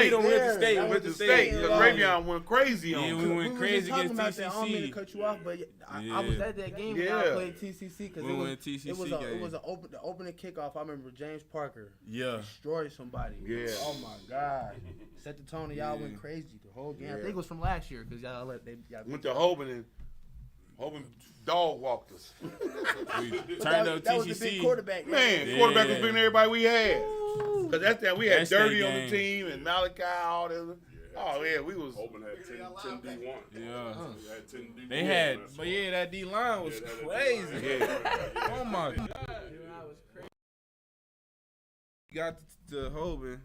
Speaker 4: state.
Speaker 7: We went to state.
Speaker 4: Ravion went crazy on.
Speaker 7: Yeah, we went crazy against TCC.
Speaker 6: I don't mean to cut you off, but I was at that game when I played TCC because it was the opening kickoff. I remember James Parker destroyed somebody.
Speaker 4: Yeah.
Speaker 6: Oh my God. Set the tone and y'all went crazy the whole game. I think it was from last year because y'all
Speaker 4: went to Hoban and Hoban dog walked us.
Speaker 7: We turned up TCC.
Speaker 6: That was the big quarterback.
Speaker 4: Quarterback was bigger than everybody we had. Because that's that we had Dirty on the team and Malachi, all that. Oh yeah, we was.
Speaker 5: Hoban had 10 D1.
Speaker 7: Yeah.
Speaker 5: Had 10 D1.
Speaker 7: They had, but that D line was crazy.
Speaker 4: Yeah.
Speaker 7: Oh my God. Got to Hoban.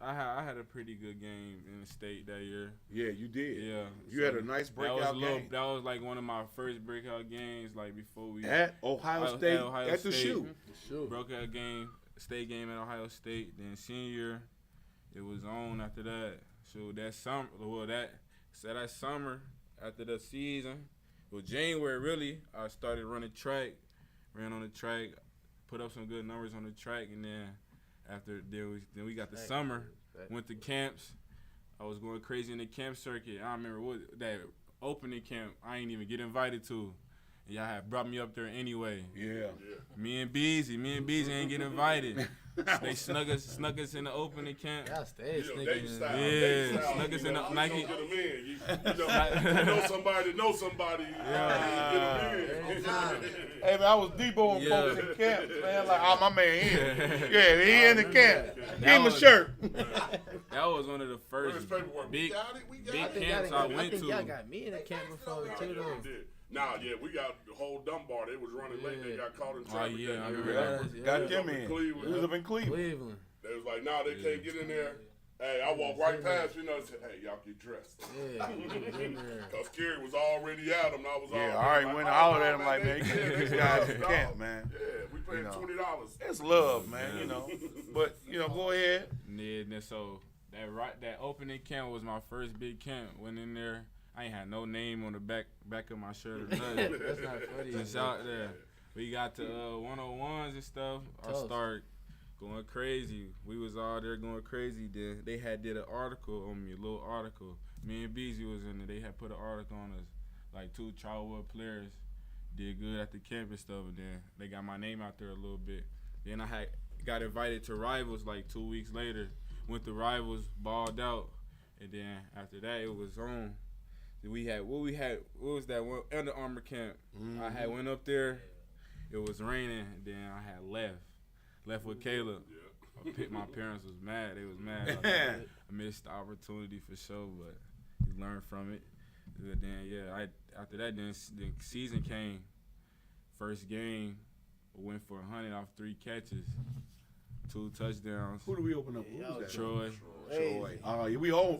Speaker 7: I had a pretty good game in the state that year.
Speaker 4: Yeah, you did.
Speaker 7: Yeah.
Speaker 4: You had a nice breakout game.
Speaker 7: That was one of my first breakout games, before we.
Speaker 4: At Ohio State, at the shoe.
Speaker 7: Breakout game, state game at Ohio State. Then senior year, it was on after that. So that summer, after the season, January really, I started running track. Ran on the track, put up some good numbers on the track, and then then we got the summer, went to camps. I was going crazy in the camp circuit. I remember opening camp I ain't even get invited to. And y'all had brought me up there anyway.
Speaker 4: Yeah.
Speaker 7: Me and Beezy ain't get invited. They snuck us in the opening camp.
Speaker 6: Y'all stay sneaking.
Speaker 7: Yeah, snuck us in the Nike.
Speaker 5: You know somebody know somebody.
Speaker 4: Hey man, I was Debo and folks in camp, man. Like, oh, my man here. Yeah, he in the camp. Give him a shirt.
Speaker 7: That was one of the first big camps I went
Speaker 6: I think
Speaker 7: to.
Speaker 6: y'all got me in the camp before too, though.
Speaker 5: Nah, yeah, we got the whole Dunbar. They was running late. They got caught in
Speaker 7: Oh
Speaker 5: traffic.
Speaker 7: yeah, I remember that.
Speaker 4: Got them in.
Speaker 5: Cleveland.
Speaker 4: He was up in Cleveland.
Speaker 5: They was like, nah, they can't get in there. Hey, I walked right past, you know, and said, hey, y'all get dressed.
Speaker 6: Yeah.
Speaker 5: Because Kerry was already at him, and I was
Speaker 4: Yeah,
Speaker 5: already
Speaker 4: I already
Speaker 5: like,
Speaker 4: went
Speaker 5: oh,
Speaker 4: out at him
Speaker 5: man,
Speaker 4: like, man, you get these guys in camp, man.
Speaker 5: Yeah, we paid $20.
Speaker 4: It's love, man, you know. But, you know, go ahead.
Speaker 7: Yeah, and so that opening camp was my first big camp. Went in there. I ain't had no name on the back of my shirt or nothing.
Speaker 6: That's not funny.
Speaker 7: Just out there. We got to 101s and stuff. I started going crazy. We was all there going crazy. Then they did an article on me, a little article. Me and Beezy was in there. They had put an article on us. Like 2 childhood players did good at the camp and stuff. And then they got my name out there a little bit. Then I got invited to Rivals like 2 weeks later. Went to Rivals, balled out. And then after that, it was on. What was that one? Under Armour camp. I had went up there. It was raining. Then I had left with Caleb. My parents was mad. They was mad. I missed the opportunity for sure, but you learn from it. But then after that, then the season came. First game, went for 100 off 3 catches, 2 touchdowns.
Speaker 4: Who do we open up? Who was that?
Speaker 7: Troy.
Speaker 4: Oh, yeah, we owed.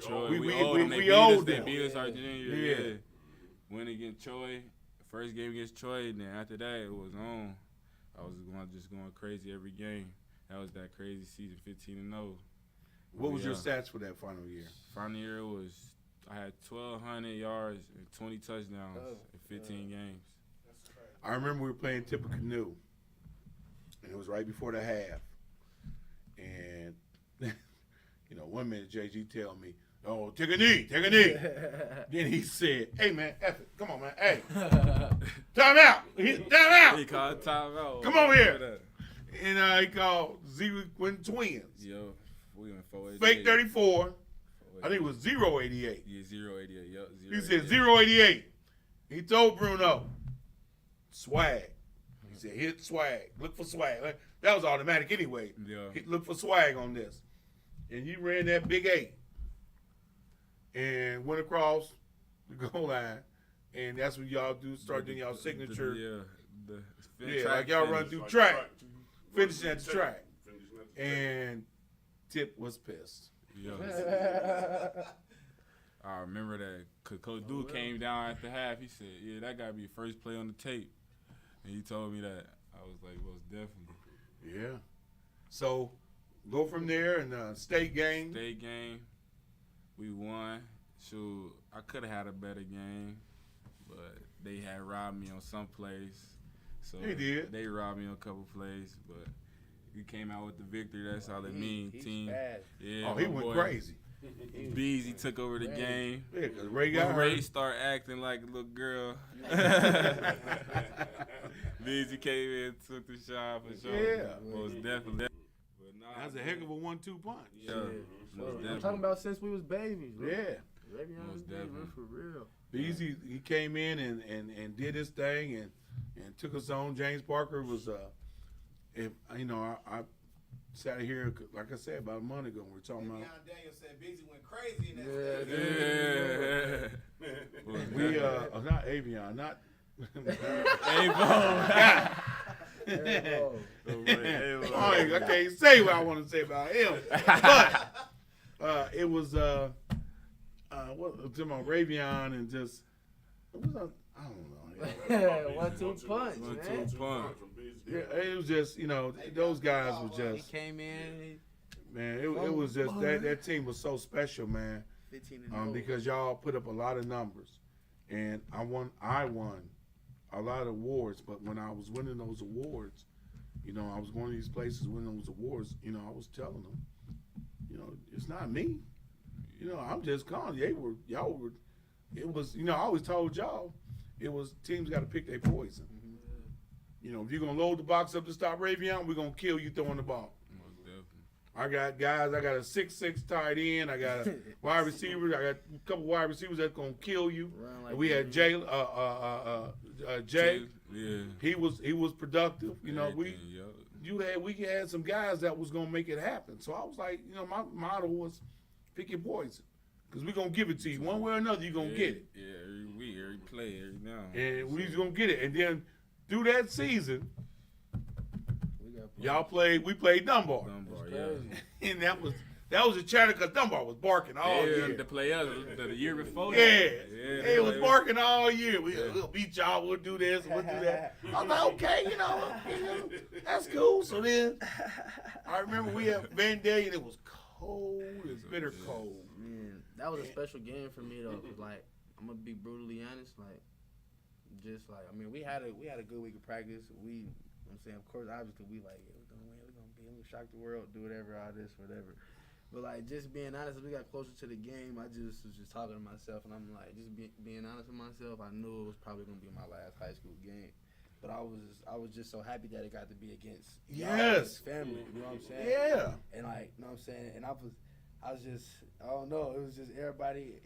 Speaker 7: Troy.
Speaker 4: We
Speaker 7: owed them.
Speaker 4: we owed them.
Speaker 7: They beat us our junior
Speaker 4: Yeah.
Speaker 7: year. Went against Troy. First game against Troy. Then after that, it was on. I was going crazy every game. That was that crazy season, 15-0.
Speaker 4: What was your stats for that final year?
Speaker 7: Final year I had 1,200 yards and 20 touchdowns in 15 games.
Speaker 4: I remember we were playing Tippecanoe, and it was right before the half. And, you know, one minute JG tell me, oh, take a knee. Then he said, hey, man, F it. Come on, man. Hey, time out.
Speaker 7: He called time out.
Speaker 4: Come over here. And he called Z-Win Twins.
Speaker 7: Yo, we went 488.
Speaker 4: Fake 34. I think it was 088.
Speaker 7: Yeah, 088. Yep,
Speaker 4: He said 088. He told Bruno, swag. He said, hit swag. Look for swag. That was automatic anyway.
Speaker 7: Yeah.
Speaker 4: Look for swag on this. And he ran that big 8 and went across the goal line. And that's what y'all do, start doing y'all signature. Like y'all run through track. Finishing at the track. And Tip was pissed.
Speaker 7: Yeah. I remember that Coach Duke came down at the half. He said, yeah, that got to be first play on the tape. And he told me that. I was like, most definitely.
Speaker 4: Yeah. So, go from there and state game.
Speaker 7: State game. We won. Shoot, I could have had a better game, but they had robbed me on some plays. So
Speaker 4: they did.
Speaker 7: They robbed me on a couple plays, but we came out with the victory. That's all it means. Team.
Speaker 6: Bad.
Speaker 7: Yeah.
Speaker 4: Oh, he went crazy.
Speaker 7: Beezy took over the game.
Speaker 4: Yeah, because Ray got hurt.
Speaker 7: Ray started acting like a little girl. Beezy came in and took the shot for sure.
Speaker 4: Yeah.
Speaker 7: Most definitely. But nah,
Speaker 4: That's a heck of a 1-2 punch.
Speaker 7: Yeah. Most
Speaker 6: I'm
Speaker 7: definitely.
Speaker 6: talking about since we was babies. Bro.
Speaker 4: Yeah.
Speaker 6: Ravion was baby, for real.
Speaker 4: Beezy, he came in and did his thing and took us on. James Parker was, if you know, I sat here, like I said, about a month ago. We were talking about.
Speaker 2: Daniel said Beezy went crazy in that.
Speaker 7: Yeah.
Speaker 4: We, not Avion, not. I can't say what I want to say about him, but it was to my Ravion and just it was I don't know.
Speaker 6: 1-2 punch, man.
Speaker 7: 1-2 punch.
Speaker 4: Yeah, it was just those guys were just.
Speaker 6: He came in.
Speaker 4: Man, it was just that team was so special, man.
Speaker 6: 15-0.
Speaker 4: Because y'all put up a lot of numbers, and I won a lot of awards. But when I was winning those awards, I was going to these places winning those awards. I was telling them, it's not me. I'm just calling. Y'all were it was, I always told y'all, it was teams got to pick their poison. If you're going to load the box up to stop Ravion, we're going to kill you throwing the ball.
Speaker 7: Most definitely.
Speaker 4: I got a 6'6" tight end. I got a wide receiver. I got a couple wide receivers that's going to kill you.
Speaker 6: Like
Speaker 4: and we had Jay.
Speaker 7: Yeah.
Speaker 4: He was productive.
Speaker 7: Everything, yup.
Speaker 4: We had some guys that was going to make it happen. So I was like, my motto was pick your poison. Because we're going to give it to you. One way or another, you're going to get it.
Speaker 7: Yeah, every week, every play, every now.
Speaker 4: And we just going to get it. And then through that season, we played Dunbar.
Speaker 7: Yeah.
Speaker 4: And that was a chatter because Dunbar was barking all year.
Speaker 7: The players the year before.
Speaker 4: It was barking all year. We'll beat y'all. We'll do this. We'll do that. I was like, okay, that's cool. So then I remember we had Vandalia, and it was cold. It was bitter cold.
Speaker 6: Man, that was a special game for me though. Cause like I'm gonna be brutally honest. Like, we had a good week of practice. I'm saying, of course, obviously we like, yeah, we're gonna win. We're gonna shock the world. Do whatever, all this, whatever. But like, just being honest, as we got closer to the game, I just was just talking to myself, and I'm like, just being honest with myself. I knew it was probably gonna be my last high school game, but I was just so happy that it got to be against family. You know what I'm saying?
Speaker 4: Yeah.
Speaker 6: And like, you know what I'm saying? And I was just, I don't know. It was just everybody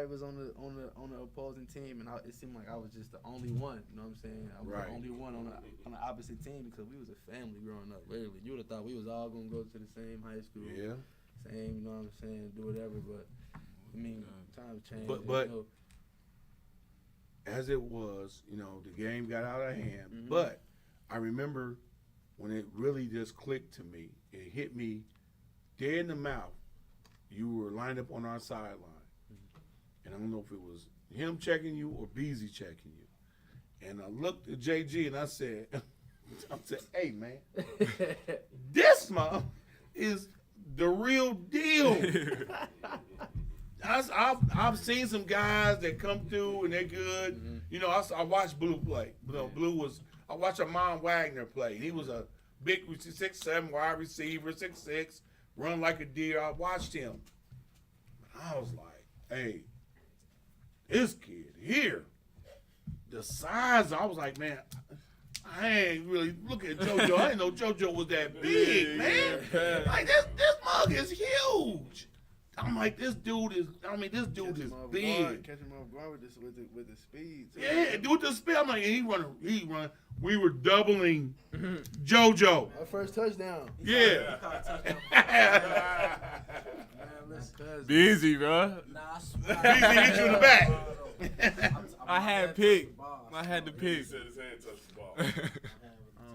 Speaker 6: was on the opposing team, and it seemed like I was just the only one. You know what I'm saying? I was the only one on the opposite team because we was a family growing up. Literally, you would have thought we was all gonna go to the same high school.
Speaker 4: Yeah.
Speaker 6: Same, you know what I'm saying? Do whatever, but I mean, times change.
Speaker 4: But as it was, the game got out of hand. Mm-hmm. But I remember when it really just clicked to me. It hit me dead in the mouth. You were lined up on our sideline. And I don't know if it was him checking you or Beezy checking you. And I looked at JG and I said, hey, man, this mom is the real deal. I've seen some guys that come through and they're good. Mm-hmm. I watched Blue play. I watched Amon Wagner play. He was a big 6'7" wide receiver, 6'6", run like a deer. I watched him. I was like, hey, this kid here, the size, I was like, man, I ain't really looking at JoJo. I didn't know JoJo was that big, man. Like, this mug is huge. I'm like, this dude is big.
Speaker 6: Catch him off guard with the speed. Too.
Speaker 4: Yeah, with the speed. I'm like, he run. We were doubling JoJo.
Speaker 6: Our first touchdown.
Speaker 4: Yeah.
Speaker 7: Busy, bro.
Speaker 4: Busy hit you in the back.
Speaker 7: I had pick. I had to
Speaker 5: He
Speaker 7: pick.
Speaker 5: said his hand touched the ball.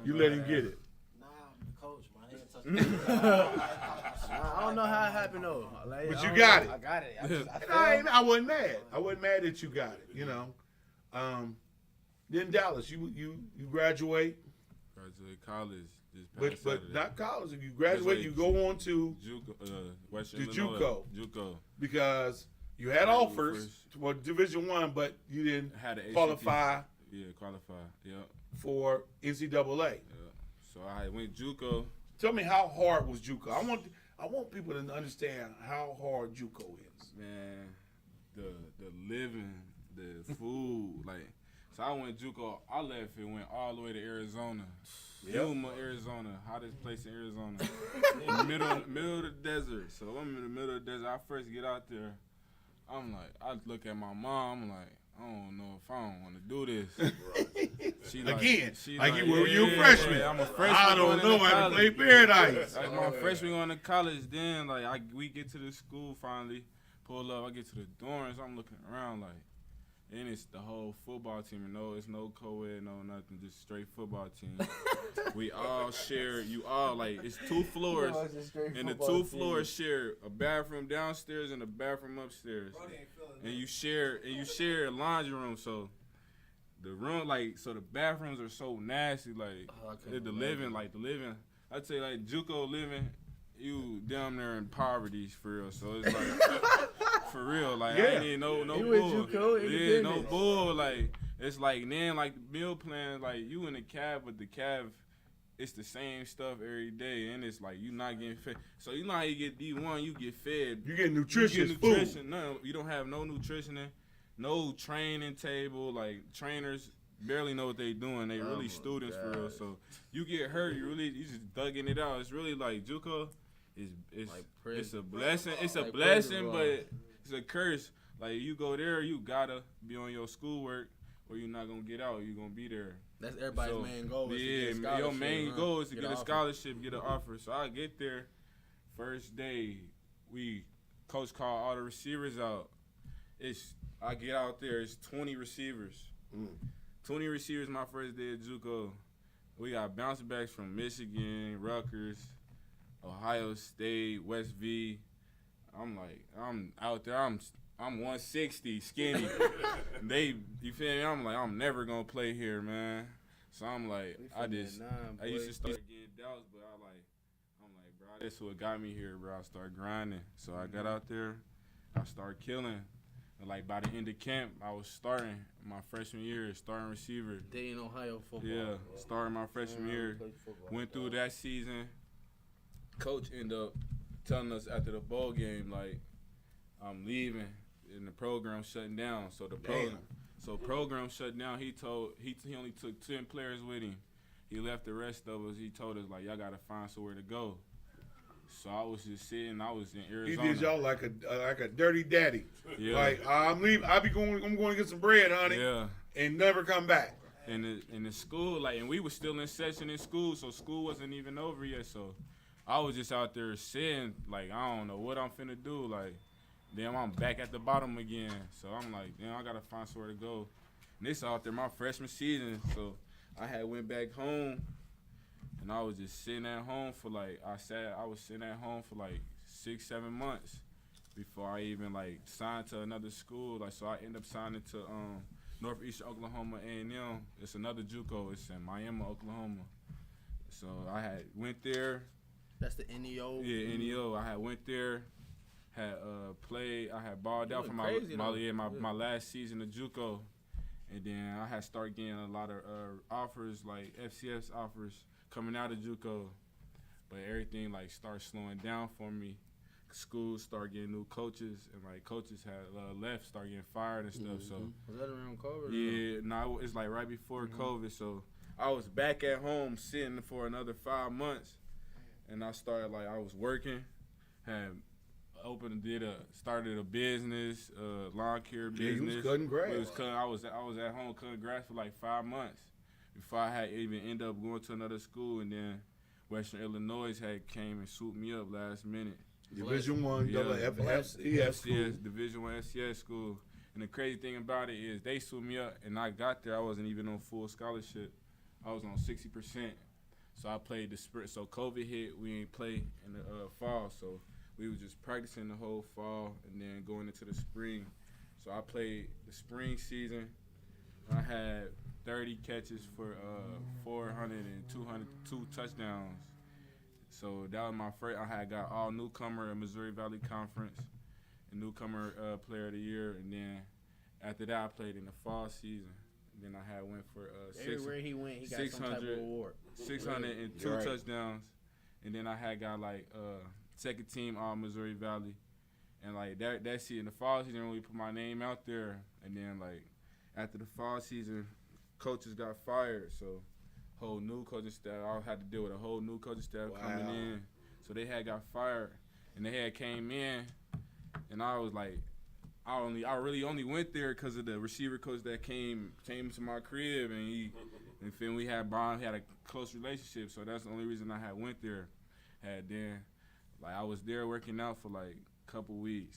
Speaker 4: You let him get it.
Speaker 8: Nah, the coach, my hand touched
Speaker 6: I don't know how it happened though. Like,
Speaker 4: But you got it.
Speaker 6: I got it.
Speaker 4: I wasn't mad. I wasn't mad that you got it. Then Dallas, you graduate.
Speaker 7: Graduate college this past
Speaker 4: But
Speaker 7: Saturday.
Speaker 4: not college. If you graduate, you go on to
Speaker 7: Western
Speaker 4: the
Speaker 7: Illinois.
Speaker 4: JUCO.
Speaker 7: JUCO.
Speaker 4: Because you had offers for Division I, but you didn't qualify.
Speaker 7: Yeah, qualify. Yeah.
Speaker 4: For NCAA.
Speaker 7: Yeah. So I went JUCO.
Speaker 4: Tell me how hard was JUCO? I want people to understand how hard JUCO is.
Speaker 7: Man, the living, the food, like. So I went JUCO. I left and went all the way to Arizona. Yuma, Arizona, hottest place in Arizona. middle of the desert. So I'm in the middle of the desert. I first get out there. I'm like, I look at my mom. I'm like, I don't know if I don't want to do this. She
Speaker 4: like you a freshman.
Speaker 7: Yeah, I'm a freshman.
Speaker 4: I don't know how to play Paradise.
Speaker 7: Like my freshman going to college. Then we get to the school finally. Pull up. I get to the dorms. I'm looking around like. And it's the whole football team. No, it's no co-ed, no nothing. Just straight football team. We all share. It's 2 floors. And the 2 floors share a bathroom downstairs and a bathroom upstairs. And you share a laundry room. So the room, so the bathrooms are so nasty. The living. I'd say JUCO living. You down there in poverty for real, so it's for real, I ain't need no bull. Yeah, no bull. It's then the meal plan, you in the cab, but the cab it's the same stuff every day, and it's like you not getting fed. So you know how you get D1, you get fed.
Speaker 4: You get nutritious
Speaker 7: nutrition.
Speaker 4: food.
Speaker 7: No, you don't have no nutrition, no training table. Like trainers barely know what they doing. They really students for real. So you get hurt, you just thugging it out. It's really like JUCO. It's a blessing. It's a blessing, but it's a curse. Like you go there, you gotta be on your schoolwork, or you're not gonna get out. You're gonna be there.
Speaker 2: That's everybody's main goal.
Speaker 7: Yeah, your main goal is to get a scholarship, get an offer. So I get there, first day, coach called all the receivers out. I get out there, it's 20 receivers. 20 receivers my first day at JUCO. We got bounce backs from Michigan, Rutgers, Ohio State, West V. I'm out there, I'm 160, skinny. You feel me? I'm like, I'm never gonna play here, man. So I'm like, I used to start getting doubts, but I'm like, bro, that's what got me here, bro. I started grinding. So I got out there, I started killing. And like by the end of camp, I was starting my freshman year, starting receiver.
Speaker 2: Day in Ohio football.
Speaker 7: Yeah, starting my freshman year. Went through that season. Coach ended up telling us after the bowl game, like, I'm leaving and the program shutting down. So program shut down. He only took 10 players with him. He left the rest of us. He told us, like, y'all gotta find somewhere to go. So I was just sitting. I was in Arizona.
Speaker 4: He did y'all like a dirty daddy.
Speaker 7: Yeah.
Speaker 4: Like I'm leaving. I'm going to get some bread, honey.
Speaker 7: Yeah.
Speaker 4: And never come back.
Speaker 7: And the school, like, and we were still in session in school, so school wasn't even over yet. So I was just out there sitting, like, I don't know what I'm finna do. Like, then I'm back at the bottom again. So I'm like, damn, I gotta find somewhere to go. And this out there my freshman season, so I had went back home. And I was just sitting at home for I was sitting at home for 6-7 months before I even signed to another school. So I ended up signing to Northeastern Oklahoma A&M. It's another JUCO. It's in Miami, Oklahoma. So I had went there.
Speaker 2: That's the NEO.
Speaker 7: Yeah, NEO. I had went there, had played. I had balled out for my last season of JUCO, and then I had started getting a lot of offers, like FCS offers, coming out of JUCO, but everything started slowing down for me. Schools started getting new coaches, and coaches had left, started getting fired and stuff. So
Speaker 2: was that around COVID?
Speaker 7: Yeah, no, it's right before COVID. So I was back at home sitting for another 5 months, and I started I was working, had started a business, lawn care business.
Speaker 4: You was cutting grass.
Speaker 7: I was at home cutting grass for 5 months before I had even end up going to another school, and then Western Illinois had came and swooped me up last minute.
Speaker 4: Division I,
Speaker 7: FCS, Division I FCS school. And the crazy thing about it is they swooped me up, and I got there. I wasn't even on full scholarship. I was on 60%. So I played the spring. So COVID hit, we ain't play in the fall. So we was just practicing the whole fall and then going into the spring. So I played the spring season. I had 30 catches for 400 and 202 touchdowns. So that was my first. I had got all newcomer in Missouri Valley Conference, and newcomer player of the year. And then after that, I played in the fall season. And then I had went for
Speaker 2: everywhere he went, he got some type of award.
Speaker 7: 602 touchdowns. And then I had got second team all Missouri Valley. And that season, the fall season, really put my name out there. And then after the fall season, coaches got fired. So whole new coaching staff, I had to deal with a whole new coaching staff coming in. So they had got fired, and they had came in, and I was I really only went there because of the receiver coach that came to my crib, and we had a close relationship. So that's the only reason I had went there. I was there working out for a couple weeks,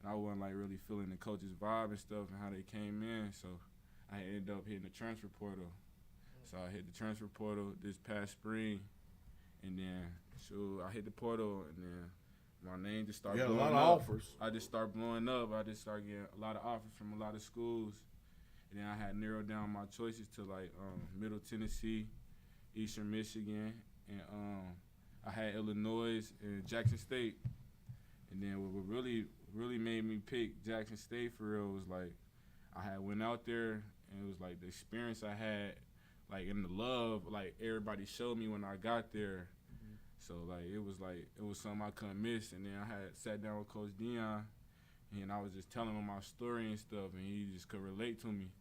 Speaker 7: and I wasn't really feeling the coach's vibe and stuff and how they came in. So I ended up hitting the transfer portal. So I hit the transfer portal this past spring, and then I hit the portal, and then my name just started blowing up.
Speaker 4: You got a lot of offers.
Speaker 7: I just started blowing up. I just started getting a lot of offers from a lot of schools, and then I had narrowed down my choices to Middle Tennessee, Eastern Michigan, and I had Illinois and Jackson State. And then what really made me pick Jackson State for real was I had went out there, and it was the experience I had. like in the love, like everybody showed me when I got there. So it was something I couldn't miss. And then I had sat down with Coach Dion, and I was just telling him my story and stuff, and he just could relate to me.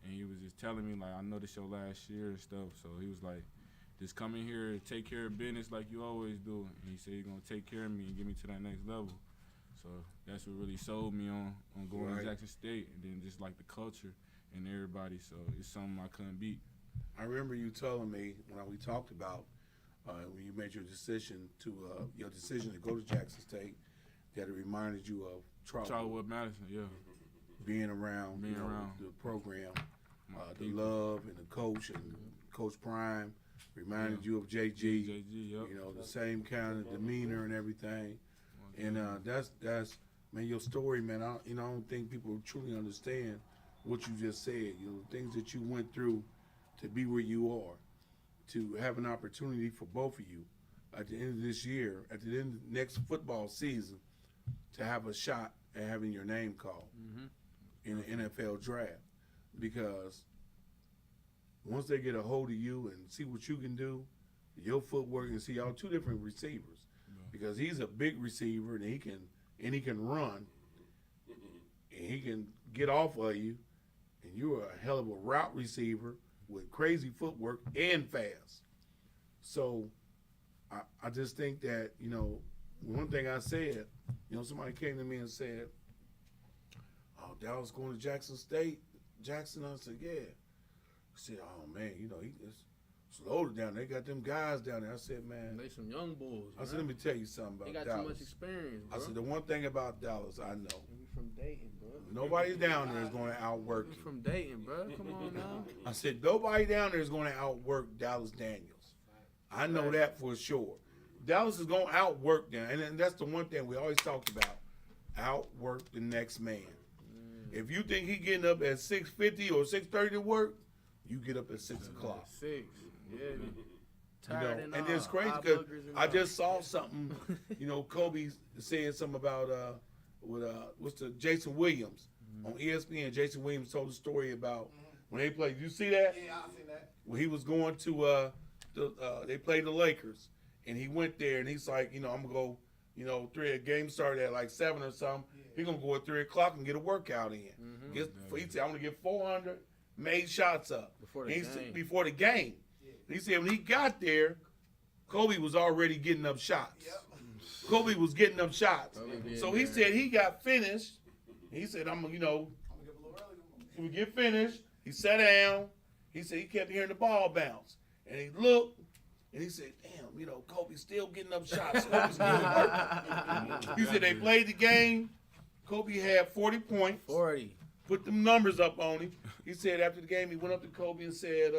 Speaker 7: And he was just telling me, like, I know this your last year and stuff. So he was like, just come in here and take care of business like you always do. And he said he's going to take care of me and get me to that next level. So that's what really sold me on going to Jackson State, and then just like the culture and everybody. So it's something I couldn't beat.
Speaker 4: I remember you telling me when we talked about when you made your decision to go to Jackson State, that it reminded you of
Speaker 7: Charlwood Madison, yeah.
Speaker 4: Being around the program, the love and the coach and Coach Prime reminded you of JG.
Speaker 7: Yep.
Speaker 4: The same kind of demeanor and everything. And that's man, your story, man. I don't think people truly understand what you just said. Things that you went through to be where you are, to have an opportunity for both of you at the end of this year, at the end of the next football season, to have a shot at having your name called in the NFL draft. Because once they get a hold of you and see what you can do, your footwork, and see y'all two different receivers. Because he's a big receiver and he can run and he can get off of you, and you're a hell of a route receiver with crazy footwork and fast. So I just think that, one thing I said, somebody came to me and said, "Oh, Dallas going to Jackson State?" Jackson, I said, "Yeah." I said, "Oh man, he just slowed it down. They got them guys down there." I said, "Man,
Speaker 6: they some young bulls."
Speaker 4: I said, "Let me tell you something about
Speaker 6: Dallas. They got too much experience, bro."
Speaker 4: I said, "The one thing about Dallas I know,
Speaker 6: we from Dayton, bro.
Speaker 4: Nobody down there is going to outwork you."
Speaker 6: From Dayton, bro. Come on now.
Speaker 4: I said, "Nobody down there is going to outwork Dallas Daniels. I know that for sure. Dallas is going to outwork them." And that's the one thing we always talk about, outwork the next man. If you think he getting up at 6:50 or 6:30 to work, you get up at 6 o'clock.
Speaker 6: 6, yeah.
Speaker 4: And it's crazy because I just saw something, Kobe said something about what's the Jason Williams on ESPN. Jason Williams told a story about when they played. You see that?
Speaker 2: Yeah, I seen that.
Speaker 4: When he was going to they played the Lakers, and he went there, and he's like, I'm gonna go, a game started at like 7 or something. Yeah. He's gonna go at 3 o'clock and get a workout in. He said, "I'm gonna get 400 made shots up before the game." Yeah. He said when he got there, Kobe was already getting up shots. Yep. Kobe was getting up shots. So he said he got finished. He said, "I'm gonna get a little early." We get finished. He sat down. He said he kept hearing the ball bounce, and he looked. And he said, "Damn, Kobe's still getting up shots. Kobe's still working." He said they played the game. Kobe had 40 points.
Speaker 6: 40.
Speaker 4: Put them numbers up on him. He said after the game, he went up to Kobe and said,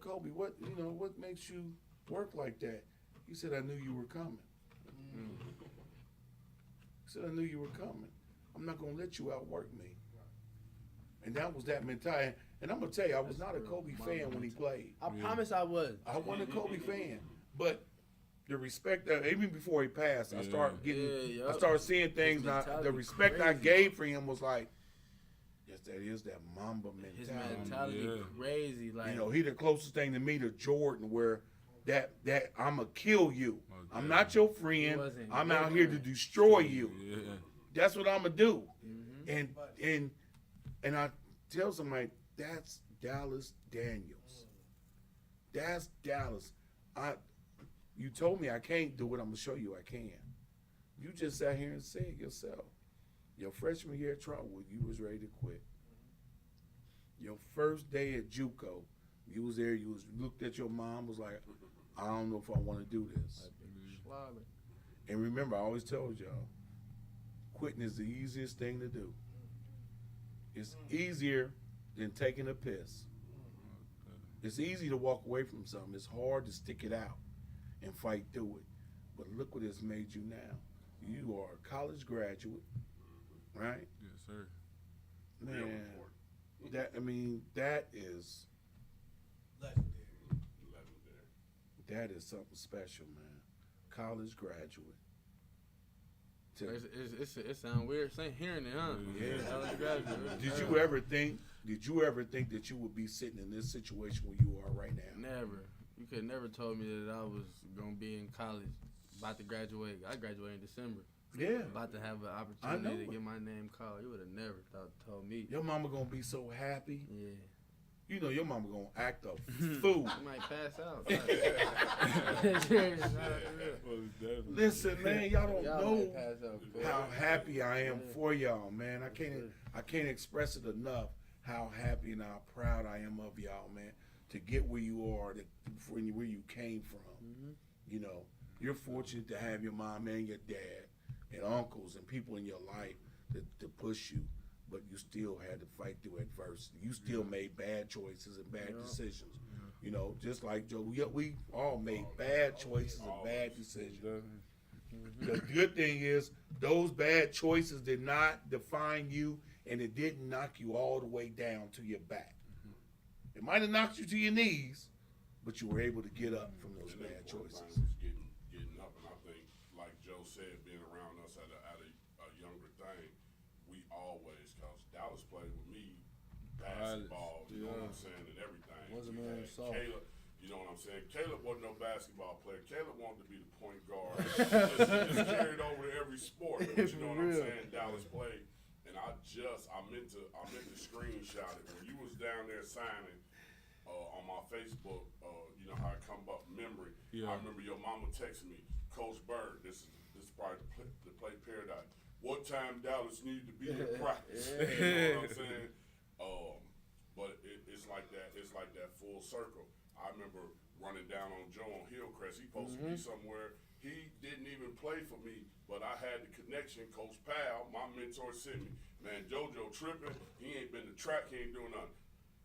Speaker 4: "Kobe, what makes you work like that?" He said, "I knew you were coming." He said, "I knew you were coming. I'm not going to let you outwork me." And that was that mentality. And I'm going to tell you, I was not a Kobe fan when he played.
Speaker 6: I promise I was.
Speaker 4: I wasn't a Kobe fan. But the respect that, even before he passed, I started seeing things. The respect I gave for him was like, yes, that is that Mamba mentality.
Speaker 6: His mentality crazy. Like,
Speaker 4: he the closest thing to me to Jordan, where that I'ma kill you. Okay. I'm not your friend. I'm out here to destroy you. Yeah. That's what I'ma do. Mm-hmm. And I tell somebody, that's Dallas Daniels. That's Dallas. You told me I can't do it. I'm gonna show you I can. You just sat here and said it yourself. Your freshman year at Trotwood, you was ready to quit. Your first day at JUCO, you was there. You looked at your mom, was like, "I don't know if I want to do this." And remember, I always told y'all, quitting is the easiest thing to do. It's easier than taking a piss. It's easy to walk away from something. It's hard to stick it out and fight through it. But look what it's made you now. You are a college graduate, right?
Speaker 7: Yes, sir.
Speaker 4: Man, that is legendary. That is something special, man. College graduate.
Speaker 6: It sounds weird hearing it, huh?
Speaker 4: Yeah. Did you ever think that you would be sitting in this situation where you are right now?
Speaker 6: Never. You could never told me that I was gonna be in college, about to graduate. I graduated in December.
Speaker 4: Yeah.
Speaker 6: About to have an opportunity to get my name called. You would have never told me.
Speaker 4: Your mama gonna be so happy.
Speaker 6: Yeah.
Speaker 4: You know your mama gonna act a fool.
Speaker 6: You might pass out.
Speaker 4: Listen, man, y'all don't know how happy I am for y'all, man. I can't express it enough how happy and how proud I am of y'all, man, to get where you are, where you came from.
Speaker 6: Mm-hmm.
Speaker 4: You know, you're fortunate to have your mom and your dad and uncles and people in your life to push you, but you still had to fight through adversity. You still made bad choices and bad decisions. You know, just like Joe, we all made bad choices and bad decisions. The good thing is those bad choices did not define you, and it didn't knock you all the way down to your back. It might have knocked you to your knees, but you were able to get up from those bad choices.
Speaker 5: Getting up, and I think, like Joe said, being around us at a younger thing, we always, cause Dallas played with me basketball, you know what I'm saying, and everything.
Speaker 3: Wasn't on soft.
Speaker 5: Caleb, you know what I'm saying? Caleb wasn't no basketball player. Caleb wanted to be the point guard. Just carried over to every sport. But you know what I'm saying? Dallas played, and I meant to screenshot it when you was down there signing on my Facebook. You know how it come up memory. Yeah. I remember your mama texted me, Coach Bird. This is probably the play paradise. What time Dallas needed to be in practice? You know what I'm saying? But it's like that. It's like that full circle. I remember running down on Joe on Hillcrest. He supposed to be somewhere. He didn't even play for me, but I had the connection. Coach Powell, my mentor, sent me. Man, Jojo tripping. He ain't been to track. He ain't doing nothing.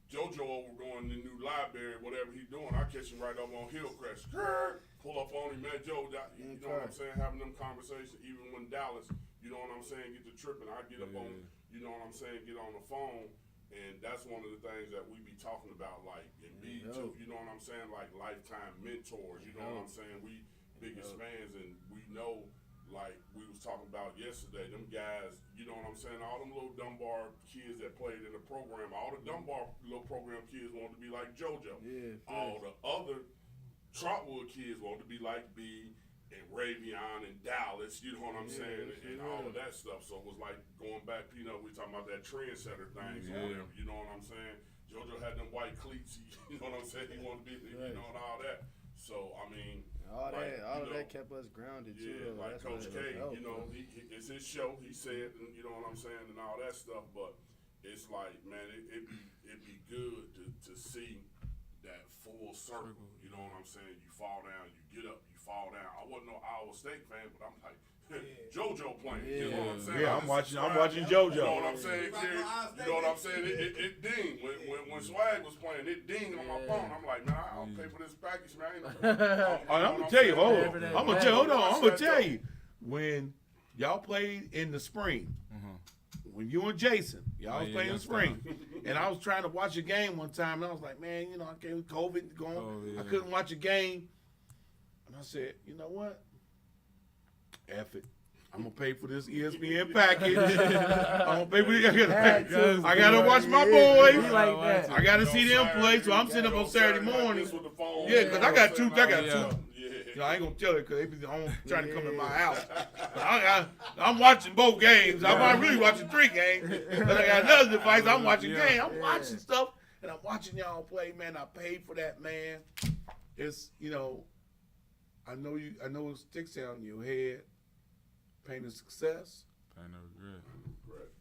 Speaker 5: Jojo over going to the new library, whatever he doing. I catch him right up on Hillcrest. Pull up on him, man. Joe, you know what I'm saying? Having them conversations, even when Dallas, you know what I'm saying, get to tripping. I get up on, you know what I'm saying, get on the phone. And that's one of the things that we be talking about, like, and me too, you know what I'm saying, like lifetime mentors, you know what I'm saying, we biggest fans, and we know, like we was talking about yesterday, them guys, you know what I'm saying, all them little Dunbar kids that played in the program, all the Dunbar little program kids wanted to be like JoJo. Yeah, all the other Trotwood kids wanted to be like B and Ravion and Dallas, you know what I'm saying, and all of that stuff. So it was like going back, you know, we talking about that trendsetter thing, or whatever, you know what I'm saying. JoJo had them white cleats, you know what I'm saying, he wanted to be, you know, and all that. So, I mean,
Speaker 3: all that kept us grounded too.
Speaker 5: Yeah, like Coach K, you know, it's his show, he said, and you know what I'm saying, and all that stuff, but it's like, man, it'd be good to see that full circle, you know what I'm saying, you fall down, you get up, you fall down. I wasn't no Iowa State fan, but I'm like, JoJo playing, you know what I'm saying?
Speaker 4: Yeah, I'm watching JoJo.
Speaker 5: You know what I'm saying? You know what I'm saying? It dinged. When Swag was playing, it dinged on my phone. I'm like, nah, I don't pay for this package, man.
Speaker 4: I'm gonna tell you, I'm gonna tell you, when y'all played in the spring, when you and Jason, y'all was playing in the spring, and I was trying to watch a game one time, and I was like, man, you know, I came COVID going, I couldn't watch a game, and I said, you know what? F it. I'm gonna pay for this ESPN package. I'm gonna pay for this. I gotta watch my boys. I gotta see them play. So I'm sitting up on Saturday morning. Yeah, because I got two. You know, I ain't gonna tell it because they be trying to come to my house. But I'm watching both games. I'm really watching 3 games. But I got another device. I'm watching games. I'm watching stuff, and I'm watching y'all play. Man, I paid for that, man. It's, you know, I know it sticks out in your head. Pain of success.
Speaker 7: Pain of regret.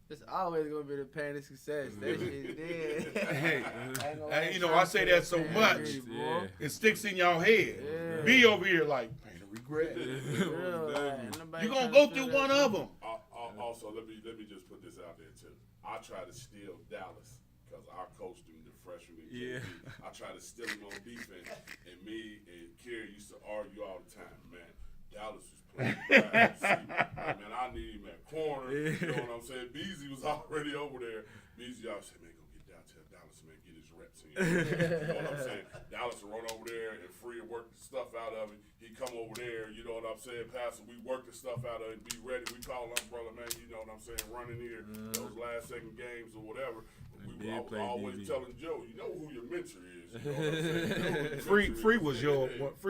Speaker 6: It's always gonna be the pain of success. That shit dead.
Speaker 4: Hey, you know, I say that so much, it sticks in y'all head. Yeah. Be over here like pain of regret. You gonna go through one of them.
Speaker 5: Also, let me just put this out there too. I try to steal Dallas because I coached him the freshman in JV. I try to steal him on defense, and me and Kerry used to argue all the time. Man, Dallas was playing man, I need him at corner. You know what I'm saying? Beasley was already over there. Beasley, I said, man, go get down to Dallas, man, get his reps in. You know what I'm saying? Dallas will run over there and free and work the stuff out of him. He come over there, you know what what I'm saying, Pastor? We work the stuff out and be ready. We call umbrella, man. You know what I'm saying? Running here, those last second games or whatever. I was always telling Joe, you know who your mentor is. You know what I'm saying?
Speaker 4: Free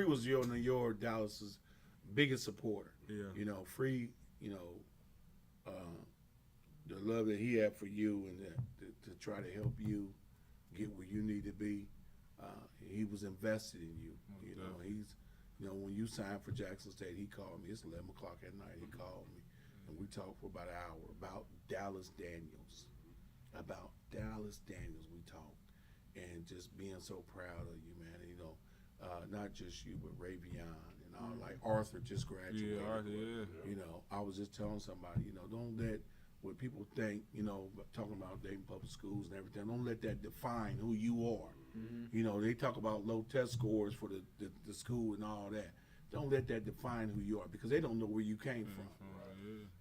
Speaker 4: was your Dallas's biggest supporter.
Speaker 7: Yeah.
Speaker 4: You know, Free. You know, the love that he had for you and to try to help you get where you need to be. He was invested in you. You know, when you signed for Jackson State, he called me. It's 11 o'clock at night. He called me, and we talked for about an hour about Dallas Daniels. We talked, and just being so proud of you, man. You know, not just you, but Ravion and all. Like Arthur just graduated.
Speaker 7: Yeah, Arthur, yeah.
Speaker 4: You know, I was just telling somebody, you know, don't let what people think, you know, talking about Dayton public schools and everything, don't let that define who you are. You know, they talk about low test scores for the school and all that. Don't let that define who you are, because they don't know where you came from.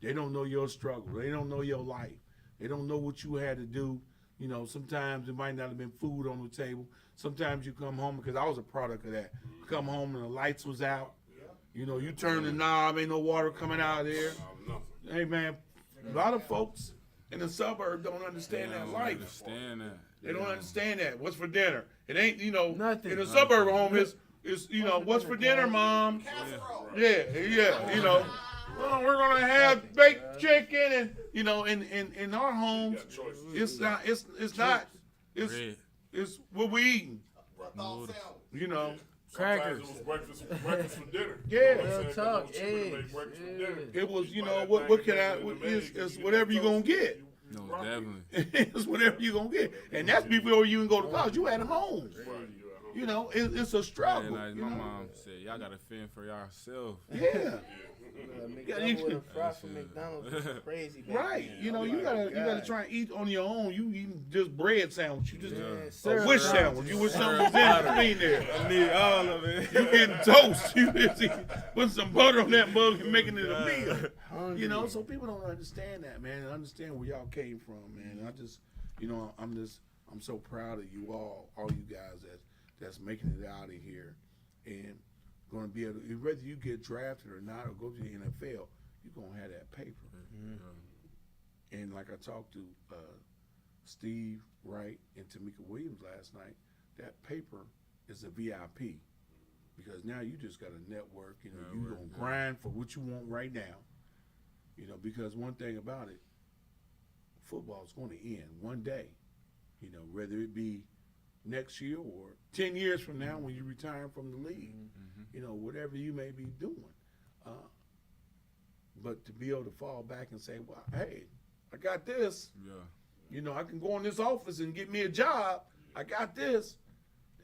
Speaker 4: They don't know your struggle. They don't know your life. They don't know what you had to do. You know, sometimes it might not have been food on the table. Sometimes you come home, because I was a product of that. You come home and the lights was out. You know, you turn the knob, ain't no water coming out of there. Hey, man, a lot of folks in the suburb don't understand that life. They don't understand that. What's for dinner? It ain't, you know,
Speaker 6: Nothing.
Speaker 4: in a suburb home is you know, what's for dinner, Mom? Yeah, you know. Well, we're gonna have baked chicken, and you know, in our homes, it's what we eating. You know.
Speaker 5: Crackers. It was breakfast for dinner.
Speaker 4: Yeah.
Speaker 5: Real talk.
Speaker 4: It was, you know, what can I? It's whatever you gonna get.
Speaker 7: No, definitely.
Speaker 4: It's whatever you gonna get, and that's before you even go to college. You had them home. You know, it's a struggle.
Speaker 7: Like my mom said, y'all gotta fend for yourself.
Speaker 4: Yeah.
Speaker 6: McDonald's with a fry from McDonald's is crazy.
Speaker 4: Right.
Speaker 6: Then.
Speaker 4: You know, you gotta try and eat on your own. You eating just bread sandwich. You just
Speaker 6: a
Speaker 4: wish sandwich. You wish something was in between there.
Speaker 7: I need all of it.
Speaker 4: You getting toast. You just putting some butter on that mug and making it a meal. You know, so people don't understand that, man. And understand where y'all came from, man. And I just, you know, I'm so proud of you all you guys that's making it out of here and going to be able to, whether you get drafted or not or go to the NFL, you're going to have that paper. And like I talked to Steve Wright and Tamika Williams last night, that paper is a VIP, because now you just got a network. You know, you're going to grind for what you want right now. You know, because one thing about it, football is going to end one day. You know, whether it be next year or 10 years from now when you retire from the league, you know, whatever you may be doing. But to be able to fall back and say, well, hey, I got this.
Speaker 7: Yeah.
Speaker 4: You know, I can go in this office and get me a job. I got this.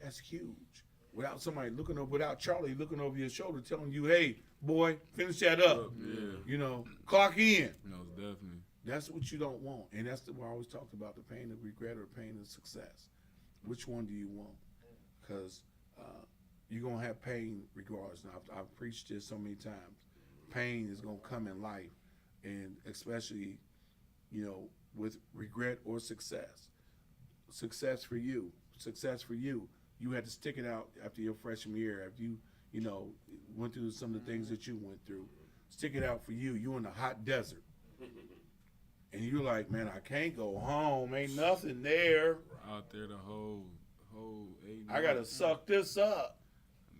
Speaker 4: That's huge. Without somebody without Charlie looking over your shoulder telling you, hey, boy, finish that up.
Speaker 7: Yeah.
Speaker 4: You know, clock in.
Speaker 7: No, definitely.
Speaker 4: That's what you don't want. And that's what I always talked about, the pain of regret or pain of success. Which one do you want? Because you're going to have pain regardless. And I've preached this so many times. Pain is going to come in life, and especially, you know, with regret or success. Success for you. You had to stick it out after your freshman year, after you know, went through some of the things that you went through. Stick it out for you. You in the hot desert. And you're like, man, I can't go home. Ain't nothing there.
Speaker 7: Out there the whole 8 months.
Speaker 4: I gotta suck this up.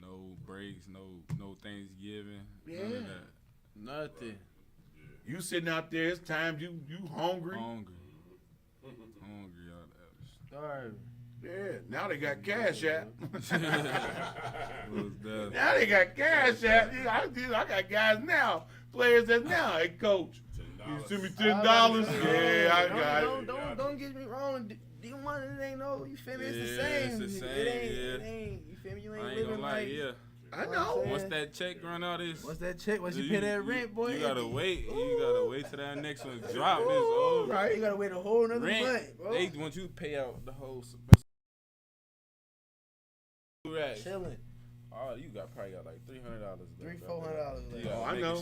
Speaker 7: No breaks, no Thanksgiving.
Speaker 4: Yeah.
Speaker 7: None of that.
Speaker 6: Nothing.
Speaker 4: You sitting out there, it's time you hungry.
Speaker 7: Hungry out there.
Speaker 6: Starving.
Speaker 4: Yeah, now they got Cash App.
Speaker 7: Was that?
Speaker 4: Now they got Cash App. I got guys now, players that now, hey, coach, you send me $10? Yeah, I got it.
Speaker 6: Don't get me wrong. D1, it ain't no, you feel me? It's the
Speaker 7: Yeah,
Speaker 6: same.
Speaker 7: it's the same,
Speaker 6: It ain't, you feel me? You
Speaker 7: I
Speaker 6: ain't
Speaker 7: ain't
Speaker 6: living
Speaker 7: gonna lie,
Speaker 6: like.
Speaker 7: yeah.
Speaker 4: I know.
Speaker 7: Once that check run out,
Speaker 6: Once that check, once you pay that rent, boy.
Speaker 7: You gotta wait. You gotta wait till that next one drop. It's over.
Speaker 6: Right, you gotta wait a whole nother
Speaker 7: Rent,
Speaker 6: month, bro.
Speaker 7: they want you to pay out the whole. Right.
Speaker 6: Chilling.
Speaker 7: Oh, you probably got like $300.
Speaker 6: $400.
Speaker 7: Yeah,
Speaker 4: I know.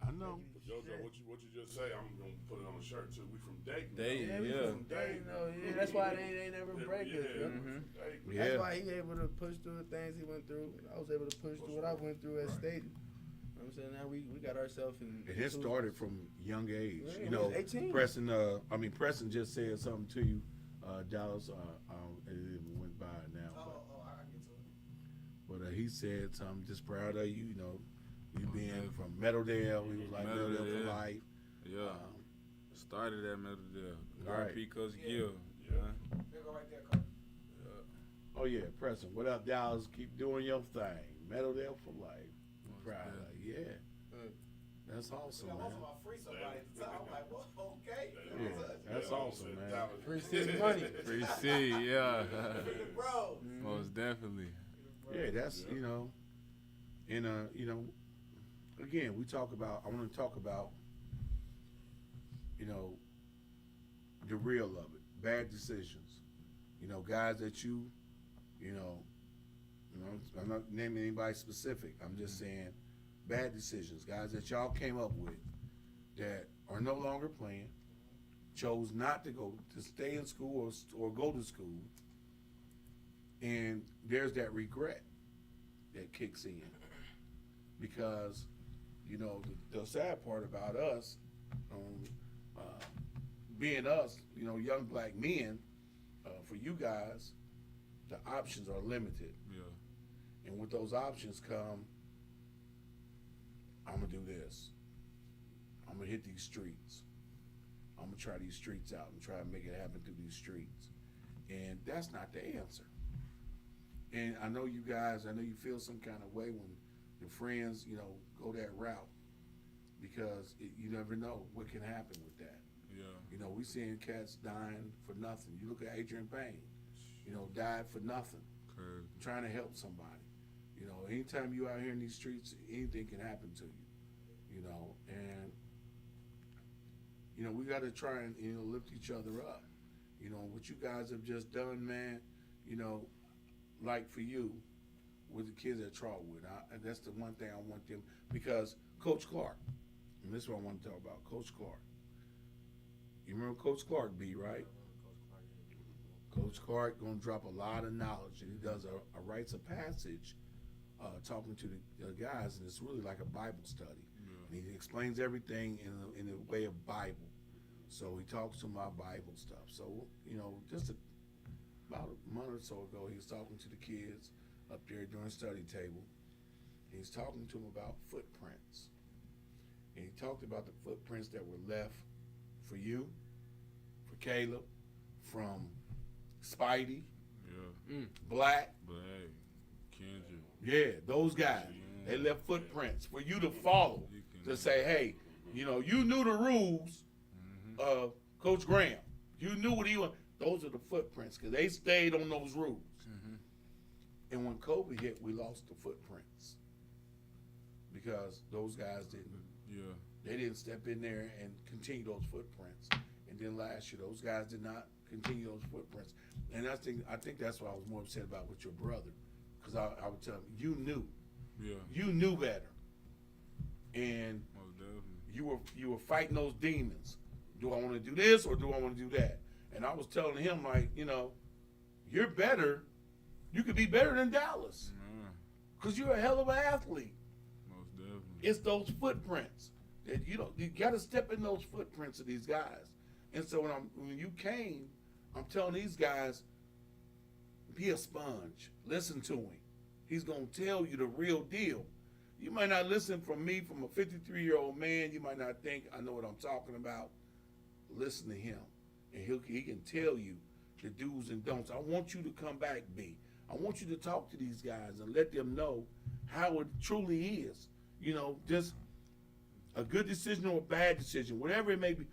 Speaker 4: I know.
Speaker 5: Jojo, what you just say, I'm gonna put it on a shirt too. We from Dayton.
Speaker 7: Dayton,
Speaker 6: we
Speaker 7: yeah.
Speaker 6: from Dayton, that's why they never break us.
Speaker 4: Yeah.
Speaker 6: That's why he able to push through the things he went through. I was able to push through what I went through at State.
Speaker 3: I'm saying now we got ourselves in.
Speaker 4: And it started from young age.
Speaker 3: Yeah,
Speaker 4: You know,
Speaker 3: 18.
Speaker 4: Preston just said something to you, Dallas. It went by now.
Speaker 2: I get to it.
Speaker 4: But he said something, just proud of you, you know, you being from Meadowdale. He was like Meadowdale for
Speaker 7: Meadowdale.
Speaker 4: life.
Speaker 7: Yeah. Started at Meadowdale.
Speaker 4: Right.
Speaker 7: R.I.P. Coach Gill.
Speaker 2: There go right there, Coach.
Speaker 4: Oh yeah, Preston. What up, Dallas? Keep doing your thing. Meadowdale for life. Proud of you. Yeah. That's awesome, man.
Speaker 2: Free somebody at the time. I'm like, well, okay.
Speaker 4: Yeah, that's awesome, man.
Speaker 3: Free season money.
Speaker 7: Free C, yeah.
Speaker 2: Bro.
Speaker 7: Most definitely.
Speaker 4: Yeah, that's, you know, and, you know, again, I want to talk about, you know, the real of it, bad decisions. You know, guys that you know, I'm not naming anybody specific. I'm just saying bad decisions, guys that y'all came up with that are no longer playing, chose not to stay in school or go to school, and there's that regret that kicks in. Because, you know, the sad part about us, being us, you know, young black men, for you guys, the options are limited.
Speaker 7: Yeah.
Speaker 4: And with those options come, I'm gonna do this. I'm gonna hit these streets. I'm gonna try these streets out and try to make it happen through these streets. And that's not the answer. And I know you guys, I know you feel some kind of way when your friends, you know, go that route, because you never know what can happen with that.
Speaker 7: Yeah.
Speaker 4: You know, we seeing cats dying for nothing. You look at Adrian Payne, you know, died for nothing,
Speaker 7: Crazy.
Speaker 4: trying to help somebody. You know, anytime you out here in these streets, anything can happen to you. You know, and you know, we got to try and, you know, lift each other up. You know, what you guys have just done, man, you know, like for you, with the kids at Trotwood, that's the one thing I want them, because Coach Clark, and this is what I want to talk about, Coach Clark. You remember Coach Clark, B, right? Coach Clark gonna drop a lot of knowledge, and he does a rites of passage, talking to the guys, and it's really like a Bible study.
Speaker 7: Yeah.
Speaker 4: And he explains everything in the way of Bible. So he talks to them about Bible stuff. So, you know, about a month or so ago, he was talking to the kids up there during study table. And he's talking to them about footprints. And he talked about the footprints that were left for you, for Caleb, from Spidey,
Speaker 7: Yeah.
Speaker 4: Black.
Speaker 7: But hey, Kendrick.
Speaker 4: Yeah, those guys. They left footprints for you to follow, to say, hey, you know, you knew the rules of Coach Graham. You knew what he was. Those are the footprints, because they stayed on those rules. And when COVID hit, we lost the footprints, because those guys they didn't step in there and continue those footprints. And then last year, those guys did not continue those footprints. And I think that's what I was more upset about with your brother, because I would tell him, you knew.
Speaker 7: Yeah.
Speaker 4: You knew better. And
Speaker 7: Most definitely.
Speaker 4: you were fighting those demons. Do I want to do this or do I want to do that? And I was telling him, like, you know, you're better. You could be better than Dallas, because you're a hell of an athlete.
Speaker 7: Most definitely.
Speaker 4: It's those footprints that you got to step in those footprints of these guys. And so when you came, I'm telling these guys, be a sponge. Listen to him. He's gonna tell you the real deal. You might not listen from me, from a 53-year-old man. You might not think I know what I'm talking about. Listen to him, and he can tell you the do's and don'ts. I want you to come back, B. I want you to talk to these guys and let them know how it truly is. You know, just a good decision or a bad decision, whatever it may be.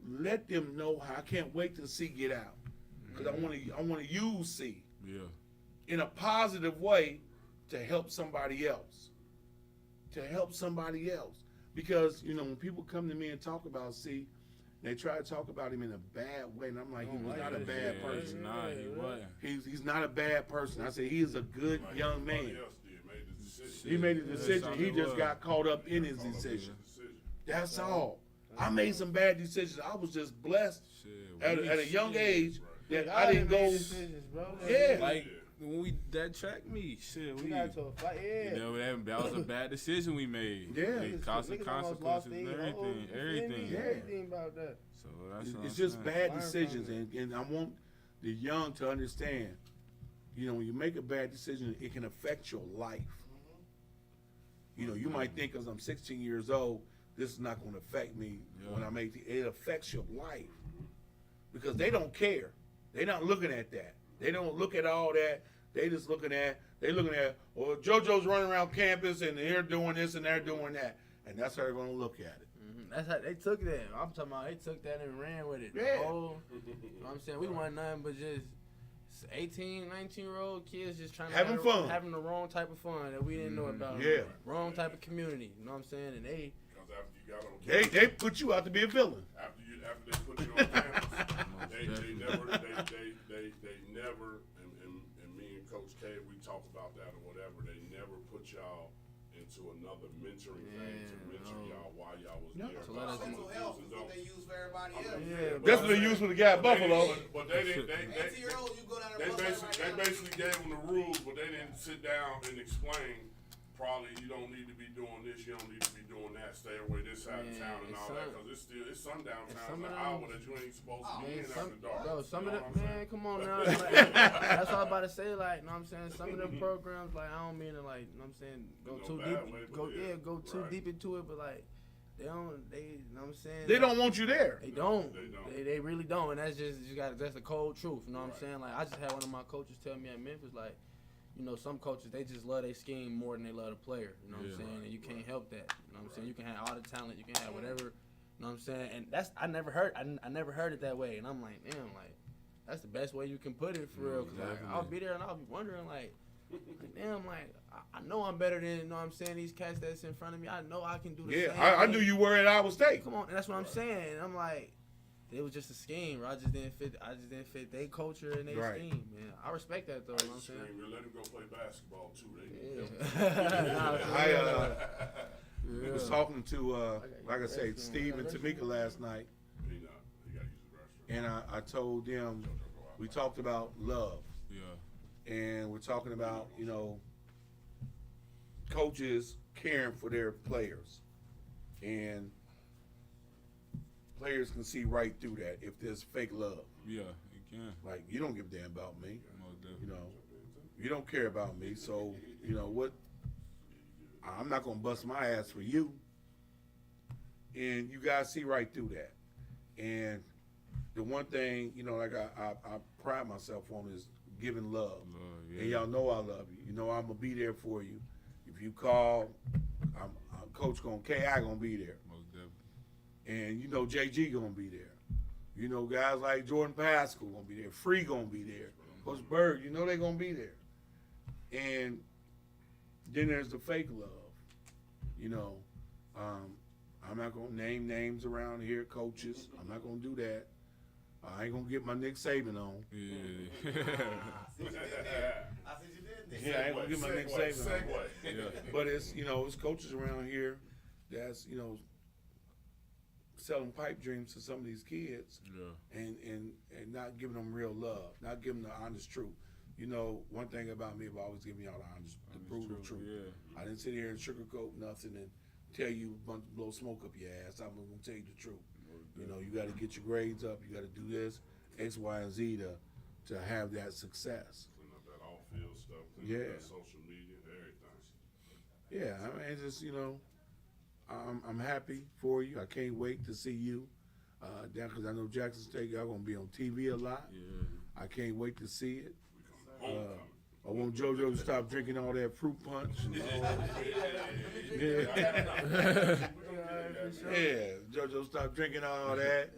Speaker 4: Let them know how. I can't wait to see get out, because I want to use C in a positive way to help somebody else. Because, you know, when people come to me and talk about C, they try to talk about him in a bad way, and I'm like, he was not a bad person. He's not a bad person. I say he is a good young man. He made a decision. He just got caught up in his decision. That's all. I made some bad decisions. I was just blessed at a young age that I didn't go. Yeah.
Speaker 7: when we that track meet, shit,
Speaker 6: We got into a fight, yeah.
Speaker 7: you know, that was a bad decision we made.
Speaker 2: Yeah.
Speaker 7: It cost us
Speaker 6: Niggas almost lost
Speaker 7: consequences and
Speaker 6: their whole-
Speaker 7: everything.
Speaker 2: Yeah.
Speaker 6: Everything about that.
Speaker 7: So that's what
Speaker 4: It's
Speaker 7: I'm
Speaker 4: just
Speaker 7: saying.
Speaker 4: bad
Speaker 6: Learn
Speaker 4: decisions,
Speaker 6: from
Speaker 4: and I want the young to understand. You know, when you make a bad decision, it can affect your life. You know, you might think, because I'm 16 years old, this is not going to affect me when I'm 18. It affects your life because they don't care. They're not looking at that. They don't look at all that. They just looking at, well, JoJo's running around campus and they're doing this and they're doing that. And that's how they're going to look at it.
Speaker 6: That's how they took that. I'm talking about they took that and ran with it.
Speaker 4: Yeah.
Speaker 6: You know what I'm saying? We weren't nothing but just 18, 19-year-old kids just trying to
Speaker 4: Having fun.
Speaker 6: having the wrong type of fun that we didn't know about.
Speaker 4: Yeah.
Speaker 6: Wrong type of community. You know what I'm saying? And they
Speaker 5: Because after you got on campus,
Speaker 4: They put you out to be a villain.
Speaker 5: after they put you on campus, they never, and me and Coach K, we talk about that or whatever, they never put y'all into another mentoring thing to mentor y'all while y'all was there.
Speaker 6: So let us
Speaker 5: Some
Speaker 2: Mental
Speaker 5: of the
Speaker 2: health
Speaker 5: dudes
Speaker 2: is what
Speaker 5: don't.
Speaker 2: they use for everybody else.
Speaker 6: yeah,
Speaker 4: That's what they use for the guy at Buffalo.
Speaker 5: But they didn't.
Speaker 2: 18-year-old, you go down
Speaker 5: They
Speaker 2: there.
Speaker 5: basically gave them the rules, but they didn't sit down and explain. Probably you don't need to be doing this, you don't need to be doing that. Stay away this side of town and all that, because it's sundown town, an hour that you ain't supposed to be in after dark.
Speaker 6: Bro, some
Speaker 5: You
Speaker 6: of
Speaker 5: know
Speaker 6: them,
Speaker 5: what I'm
Speaker 6: man,
Speaker 5: saying?
Speaker 6: come on now. Like, that's all I'm about to say. Like, you know what I'm saying? Some of them programs, like, I don't mean to, like, you know what I'm saying, go
Speaker 5: No
Speaker 6: too
Speaker 5: bad
Speaker 6: deep,
Speaker 5: way, but
Speaker 6: go
Speaker 5: yeah,
Speaker 6: go too
Speaker 5: right.
Speaker 6: deep into it, but like, they you know what I'm saying?
Speaker 4: They don't want you there.
Speaker 6: They don't.
Speaker 5: They don't.
Speaker 6: They really don't, and that's just that's the cold truth. You know what I'm saying? Like, I just had one of my coaches tell me at Memphis, like, you know, some coaches, they just love their scheme more than they love the player. You know what I'm saying? And you can't help that. You know what I'm saying? You can have all the talent, you can have whatever. You know what I'm saying? And that's I never heard it that way. And I'm like, damn, like, that's the best way you can put it for real. Cause like, I'll be there and I'll be wondering, like damn, like, I know I'm better than, you know what I'm saying, these cats that's in front of me. I know I can do the same
Speaker 4: I
Speaker 6: thing.
Speaker 4: knew you were at Iowa State.
Speaker 6: Come on, and that's what I'm saying. And I'm like, it was just a scheme. Bro. I just didn't fit their culture and their
Speaker 4: Right.
Speaker 6: scheme, man. I respect that though. You know what I'm saying?
Speaker 5: Let him go play basketball too.
Speaker 6: Yeah.
Speaker 4: I was talking to, like I said, Steve and Tamika last night,
Speaker 5: He got to use the restroom.
Speaker 4: and I told them, we talked about love,
Speaker 7: Yeah.
Speaker 4: and we're talking about, you know, coaches caring for their players, and players can see right through that if there's fake love.
Speaker 7: Yeah, you can.
Speaker 4: Like, you don't give a damn about me,
Speaker 7: Most
Speaker 4: you
Speaker 7: definitely.
Speaker 4: know, you don't care about me, so, you know what, I'm not gonna bust my ass for you. And you guys see right through that. And the one thing, you know, like I pride myself on is giving love.
Speaker 7: Yeah.
Speaker 4: And y'all know I love you. You know I'm gonna be there for you. If you call, I'm Coach KI gonna be there.
Speaker 7: Most definitely.
Speaker 4: And you know JG gonna be there. You know guys like Jordan Pascal gonna be there. Free gonna be there. Coach Bird, you know they gonna be there. And then there's the fake love. You know, I'm not gonna name names around here, coaches. I'm not gonna do that. I ain't gonna get my Nick Saban on.
Speaker 7: Yeah.
Speaker 2: I see what you did there.
Speaker 4: Yeah, I ain't gonna get my Nick Saban on.
Speaker 7: Yeah.
Speaker 4: But it's, you know, it's coaches around here that's, you know, selling pipe dreams to some of these kids
Speaker 7: Yeah.
Speaker 4: and not giving them real love, not giving the honest truth. You know, one thing about me, I've always given y'all the brutal truth.
Speaker 7: Yeah.
Speaker 4: I didn't sit here and sugarcoat nothing and tell you blow smoke up your ass. I'm gonna tell you the truth. You know, you got to get your grades up. You got to do this, X, Y, and Z to have that success.
Speaker 5: Clean up that off-field stuff. Clean
Speaker 4: Yeah.
Speaker 5: up that social media, everything.
Speaker 4: Yeah, I mean, it's just, you know, I'm happy for you. I can't wait to see you down, because I know Jackson State, y'all gonna be on TV a lot.
Speaker 7: Yeah.
Speaker 4: I can't wait to see it.
Speaker 5: Homecoming.
Speaker 4: I want JoJo to stop drinking all that fruit punch. And all that. Yeah, JoJo stop drinking all that.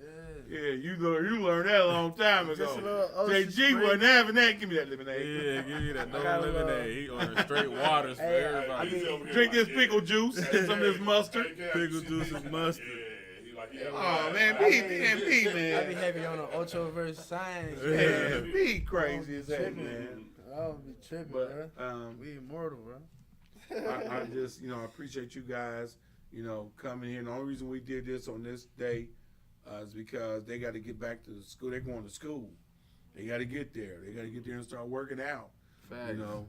Speaker 4: Yeah, you learned that a long time
Speaker 6: Just a
Speaker 4: ago.
Speaker 6: little Ocean
Speaker 4: JG
Speaker 6: Spray.
Speaker 4: wasn't having that. Give me that lemonade.
Speaker 7: Yeah, give me that
Speaker 6: I got
Speaker 7: no
Speaker 6: a little-
Speaker 7: lemonade. He ordered straight waters for
Speaker 6: Hey,
Speaker 7: everybody.
Speaker 5: He's over here
Speaker 4: Drink this
Speaker 5: like,
Speaker 4: pickle juice and some of this mustard.
Speaker 7: Pickle juice and mustard.
Speaker 5: Yeah, he like, yeah.
Speaker 4: Oh man, be
Speaker 6: I be
Speaker 4: man.
Speaker 6: heavy on the Ocho versus Science.
Speaker 4: Man, be crazy as that,
Speaker 6: Tripping.
Speaker 4: man.
Speaker 6: I'll be tripping,
Speaker 4: But
Speaker 6: bro. We immortal, bro.
Speaker 4: I just, you know, I appreciate you guys, you know, coming here. And the only reason we did this on this day is because they got to get back to the school. They're going to school. They got to get there. They got to get there and start working out.
Speaker 7: Facts.
Speaker 4: You know,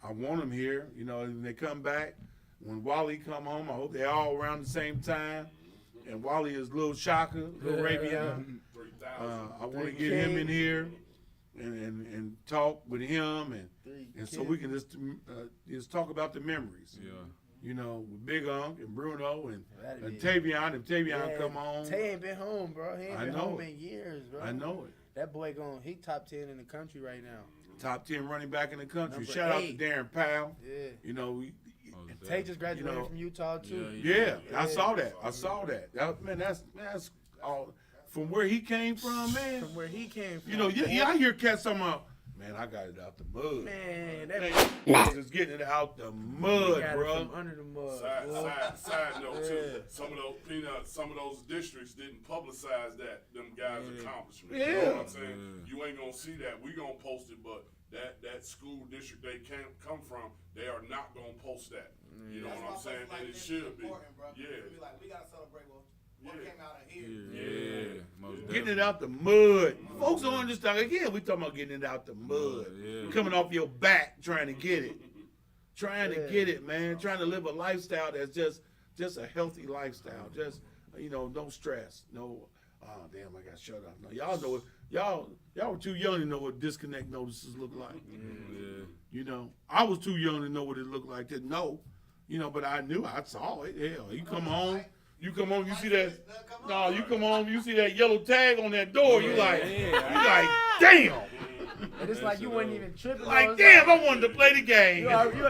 Speaker 4: I want them here. You know, when they come back, when Wally come home, I hope they all around the same time. And Wally is Lil Shaka, Lil Ravion.
Speaker 5: 3,000.
Speaker 4: I want to get him in here and talk with him, and so we can just talk about the memories.
Speaker 7: Yeah.
Speaker 4: You know, with Big Unc and Bruno and Tavion. If Tavion come home,
Speaker 6: Tay ain't been home, bro. He ain't been home in years, bro.
Speaker 4: I know it.
Speaker 6: That boy he top 10 in the country right now.
Speaker 4: Top 10 running back in the country.
Speaker 6: Number
Speaker 4: Shout
Speaker 6: 8.
Speaker 4: out to Darren Powell.
Speaker 6: Yeah.
Speaker 4: You know,
Speaker 6: Tay just graduated from Utah too.
Speaker 4: Yeah, I saw that. Man, that's all from where he came from, man.
Speaker 6: From where he came from.
Speaker 4: You know, I hear cats talking about, man, I got it out the mud.
Speaker 6: Man,
Speaker 4: that just getting it out the mud, bro.
Speaker 6: From under the mud.
Speaker 5: Side note too, some of those districts didn't publicize them guys' accomplishments.
Speaker 4: Yeah.
Speaker 5: You know what I'm saying? You ain't gonna see that. We gonna post it, but that school district they come from, they are not gonna post that. You know what I'm saying? And it should be. Yeah.
Speaker 2: Be like, we gotta celebrate what came out of here.
Speaker 4: Yeah.
Speaker 7: Most
Speaker 4: Getting it
Speaker 7: definitely.
Speaker 4: out the mud. Folks don't understand. Again, we talking about getting it out the mud.
Speaker 7: Yeah.
Speaker 4: Coming off your back trying to get it. Trying to get it, man. Trying to live a lifestyle that's just a healthy lifestyle. Just, you know, no stress. No, oh, damn, I got shut up. No, y'all know it. Y'all were too young to know what disconnect notices look like.
Speaker 7: Yeah.
Speaker 4: You know, I was too young to know what it looked like to know. You know, but I knew, I saw it. Hell, you come home, you see that. No, you come home, you see that yellow tag on that door. You like, damn.
Speaker 6: And it's like you wasn't even tripping.
Speaker 4: Like, damn, I wanted to play the game.
Speaker 6: You already knew.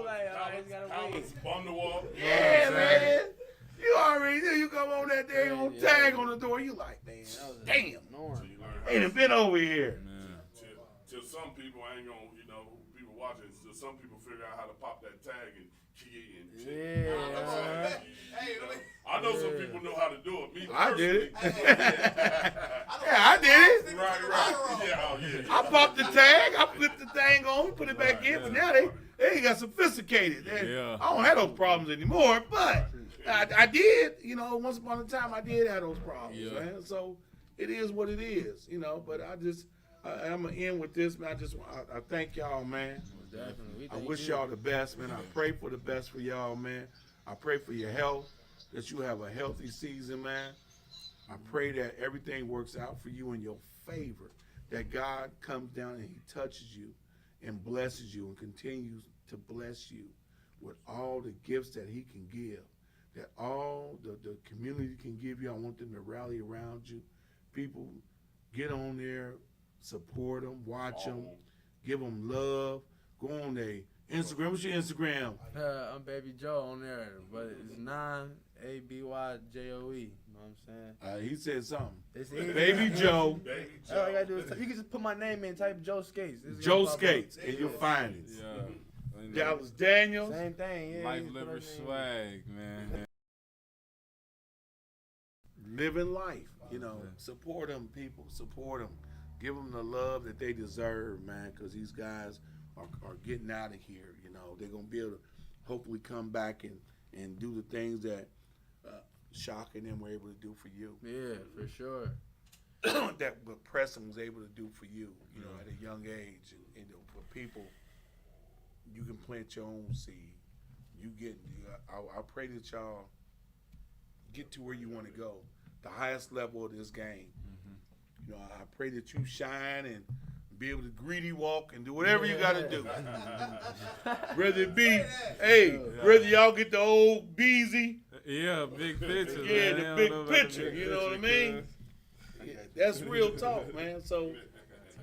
Speaker 6: Like, I just gotta wait.
Speaker 5: Bundle up.
Speaker 4: Yeah, man. You already knew. You come on that day on tag on the door. You like, man, damn. Ain't it been over here?
Speaker 5: Till some people ain't gonna, you know, people watching. Till some people figure out how to pop that tag and key and shit.
Speaker 6: Yeah.
Speaker 5: I know some people know how to do it. Me
Speaker 4: I did it.
Speaker 5: personally,
Speaker 4: Yeah, I did it.
Speaker 5: Right. Yeah, oh yeah.
Speaker 4: I popped the tag. I flipped the thing on, put it back in. But now they got sophisticated.
Speaker 7: Yeah.
Speaker 4: I don't have those problems anymore. But I did. You know, once upon a time, I did have those problems, man. So it is what it is, you know. But I'm gonna end with this, man. I thank y'all, man.
Speaker 6: Definitely.
Speaker 4: I wish y'all the best, man. I pray for the best for y'all, man. I pray for your health, that you have a healthy season, man. I pray that everything works out for you in your favor, that God comes down and he touches you and blesses you and continues to bless you with all the gifts that he can give, that all the community can give you. I want them to rally around you. People, get on there, support them, watch them, give them love. Go on their Instagram. What's your Instagram?
Speaker 6: I'm Baby Joe on there, but it's 9ABYJOE. You know what I'm saying?
Speaker 4: He said something.
Speaker 6: It's easy.
Speaker 4: Baby Joe.
Speaker 6: All I gotta do is you can just put my name in, type Joe Skates.
Speaker 4: Joe Skates, and you'll find it.
Speaker 7: Yeah.
Speaker 4: Dallas Daniels.
Speaker 6: Same thing. Yeah.
Speaker 7: Life
Speaker 6: you just put
Speaker 7: liver
Speaker 6: my name
Speaker 7: swag, man.
Speaker 4: Living life, you know. Support them, people. Support them. Give them the love that they deserve, man, because these guys are getting out of here, you know. They're going to be able to hopefully come back and do the things that Shock and them were able to do for you.
Speaker 6: Yeah, for sure.
Speaker 4: That what Preston was able to do for you, you know, at a young age. And for people, you can plant your own seed. I pray that y'all get to where you want to go, the highest level of this game. You know, I pray that you shine and be able to greedy walk and do whatever you got to do. Whether it be, whether y'all get the old Beezy.
Speaker 7: Yeah, big picture.
Speaker 4: Yeah,
Speaker 7: man.
Speaker 4: the big picture. You know what I mean? That's real talk, man. So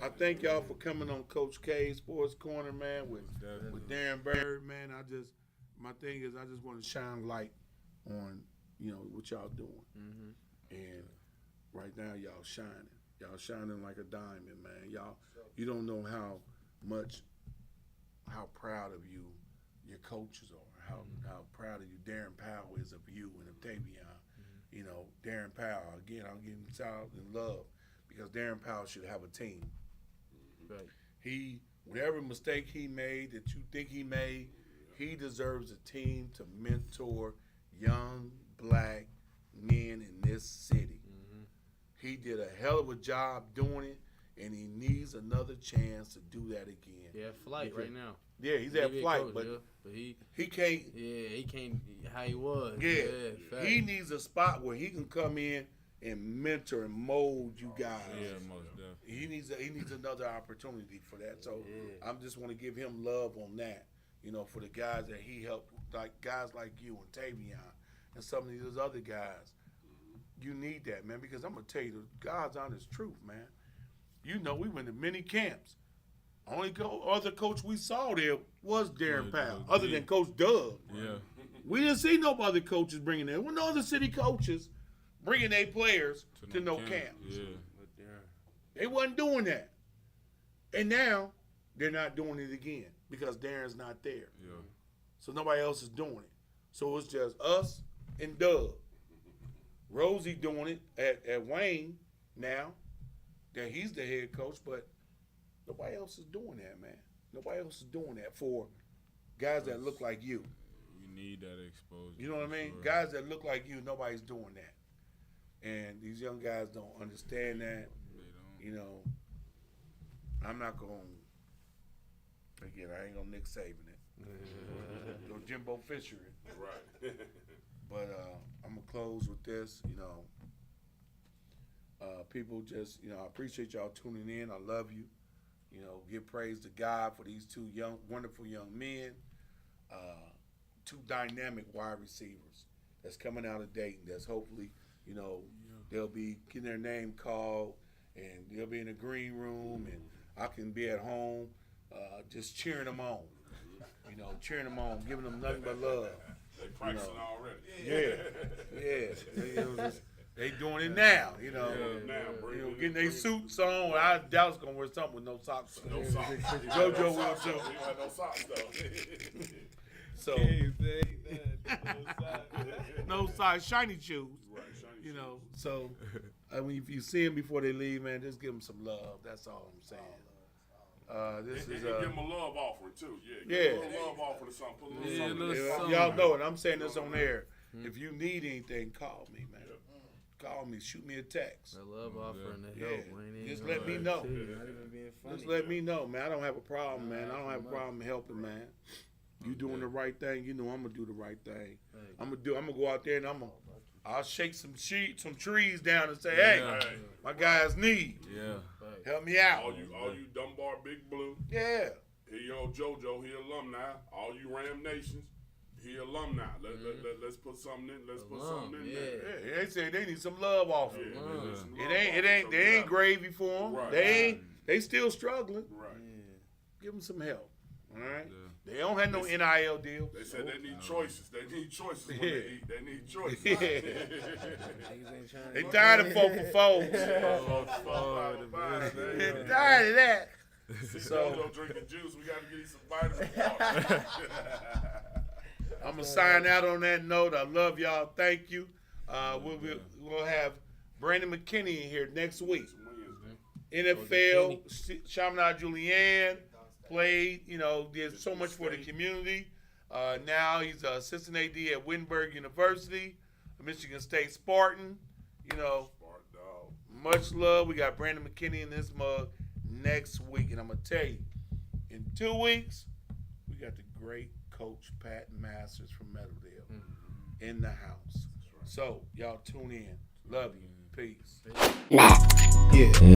Speaker 4: I thank y'all for coming on Coach K Sports Corner, man, with Darren Bird, man. My thing is I just want to shine light on, you know, what y'all doing. And right now y'all shining. Y'all shining like a diamond, man. You don't know how proud of you your coaches are, how proud of you Darren Powell is of you and of Tavion. You know, Darren Powell, again, I'm giving him shout and love because Darren Powell should have a team. Right. Whatever mistake he made that you think he made, he deserves a team to mentor young black men in this city. He did a hell of a job doing it. and he needs another chance to do that again.
Speaker 6: Yeah, flight right now.
Speaker 4: Yeah, he's at
Speaker 6: He
Speaker 4: flight,
Speaker 6: coach,
Speaker 4: but
Speaker 6: yeah, but
Speaker 4: he can't.
Speaker 6: Yeah, he can't how he was.
Speaker 4: Yeah,
Speaker 6: fact.
Speaker 4: he needs a spot where he can come in and mentor and mold you guys.
Speaker 7: Yeah, most definitely.
Speaker 4: He needs another opportunity for that. So I just want to give him love on that. You know, for the guys that he helped, like guys like you and Tavion and some of these other guys. You need that, man, because I'm gonna tell you the God's honest truth, man. You know, we went to many camps. Only other coach we saw there was Darren Powell, other than Coach Doug.
Speaker 7: Yeah.
Speaker 4: We didn't see no other coaches bringing there. Well, no other city coaches bringing their players to no camps.
Speaker 7: Yeah.
Speaker 4: They wasn't doing that. And now they're not doing it again because Darren's not there.
Speaker 7: Yeah.
Speaker 4: So nobody else is doing it. So it's just us and Doug. Rosie doing it at Wayne now that he's the head coach, but nobody else is doing that, man. Nobody else is doing that for guys that look like you.
Speaker 7: We need that exposure.
Speaker 4: You know what I mean?
Speaker 7: Sure.
Speaker 4: Guys that look like you, nobody's doing that. And these young guys don't understand that.
Speaker 7: They don't.
Speaker 4: You know, I'm not going to, again, I ain't going to Nick Saban it. Or Jimbo Fisher it.
Speaker 5: Right.
Speaker 4: But I'm going to close with this, you know. People just, you know, I appreciate y'all tuning in. I love you. You know, give praise to God for these two wonderful young men. Two dynamic wide receivers that's coming out of Dayton that's hopefully, you know, they'll be getting their name called and they'll be in the green room and I can be at home just cheering them on. You know, cheering them on, giving them nothing but love.
Speaker 5: They practicing already.
Speaker 4: Yeah. They doing it now, you know. You know, getting their suits on. I doubt it's gonna wear something with no socks on.
Speaker 5: No socks.
Speaker 4: Jojo will too.
Speaker 5: He don't have no socks though.
Speaker 4: So no socks, shiny shoes.
Speaker 5: Right, shiny
Speaker 4: You know. So I mean, if you see them before they leave, man, just give them some love. That's all I'm saying. This
Speaker 5: And
Speaker 4: is
Speaker 5: give them a love offering too.
Speaker 4: Yeah.
Speaker 5: Give them a little love offering or something. Put a little something in there.
Speaker 6: something.
Speaker 4: y'all know it. I'm saying this on air. If you need anything, call me, man. Call me, shoot me a text.
Speaker 6: The love offering the
Speaker 4: Yeah.
Speaker 6: help. We ain't
Speaker 4: Just
Speaker 6: even
Speaker 4: let me
Speaker 6: gonna
Speaker 4: know.
Speaker 6: tell you.
Speaker 3: Not even being funny.
Speaker 4: Just let me know, man. I don't have a problem, man. I don't have a problem helping, man. You doing the right thing, you know I'm gonna do the right thing. I'm gonna go out there and I'll shake some trees down and say, hey,
Speaker 7: Yeah.
Speaker 4: my guys need.
Speaker 7: Yeah.
Speaker 4: Help me out.
Speaker 5: All you Dunbar Big Blue.
Speaker 4: Yeah.
Speaker 5: Here you go, JoJo. He alumni. All you Ram Nations. He alumni. Let's put something in. Let's put something in there.
Speaker 4: Yeah, they said they need some love off
Speaker 5: Yeah,
Speaker 4: them.
Speaker 5: there's some
Speaker 4: It
Speaker 5: love
Speaker 4: ain't
Speaker 5: offering,
Speaker 4: they ain't
Speaker 5: so
Speaker 4: gravy for them.
Speaker 5: Right.
Speaker 4: They still struggling.
Speaker 5: Right.
Speaker 4: Give them some help. All right.
Speaker 7: Yeah.
Speaker 4: They don't have no NIL deal.
Speaker 5: They said they need choices. They need choices when they eat. They need choices.
Speaker 4: Yeah.
Speaker 3: Niggas ain't trying
Speaker 4: They
Speaker 3: to
Speaker 4: tired of 4 for 4s. They tired of that.
Speaker 5: So JoJo drinking juice. We got to get you some vitamin water.
Speaker 4: I'm gonna sign out on that note. I love y'all. Thank you. We'll have Brandon McKinney in here next week. NFL, Chaminade Julianne played. You know, did so much for the community. Now he's an assistant AD at Wittenberg University, a Michigan State Spartan. You know, much love. We got Brandon McKinney in this mug next week, and I'm gonna tell you, in 2 weeks, we got the great Coach Pat Masters from Meadowdale in the house. So y'all tune in. Love you. Peace.
Speaker 2: Yeah.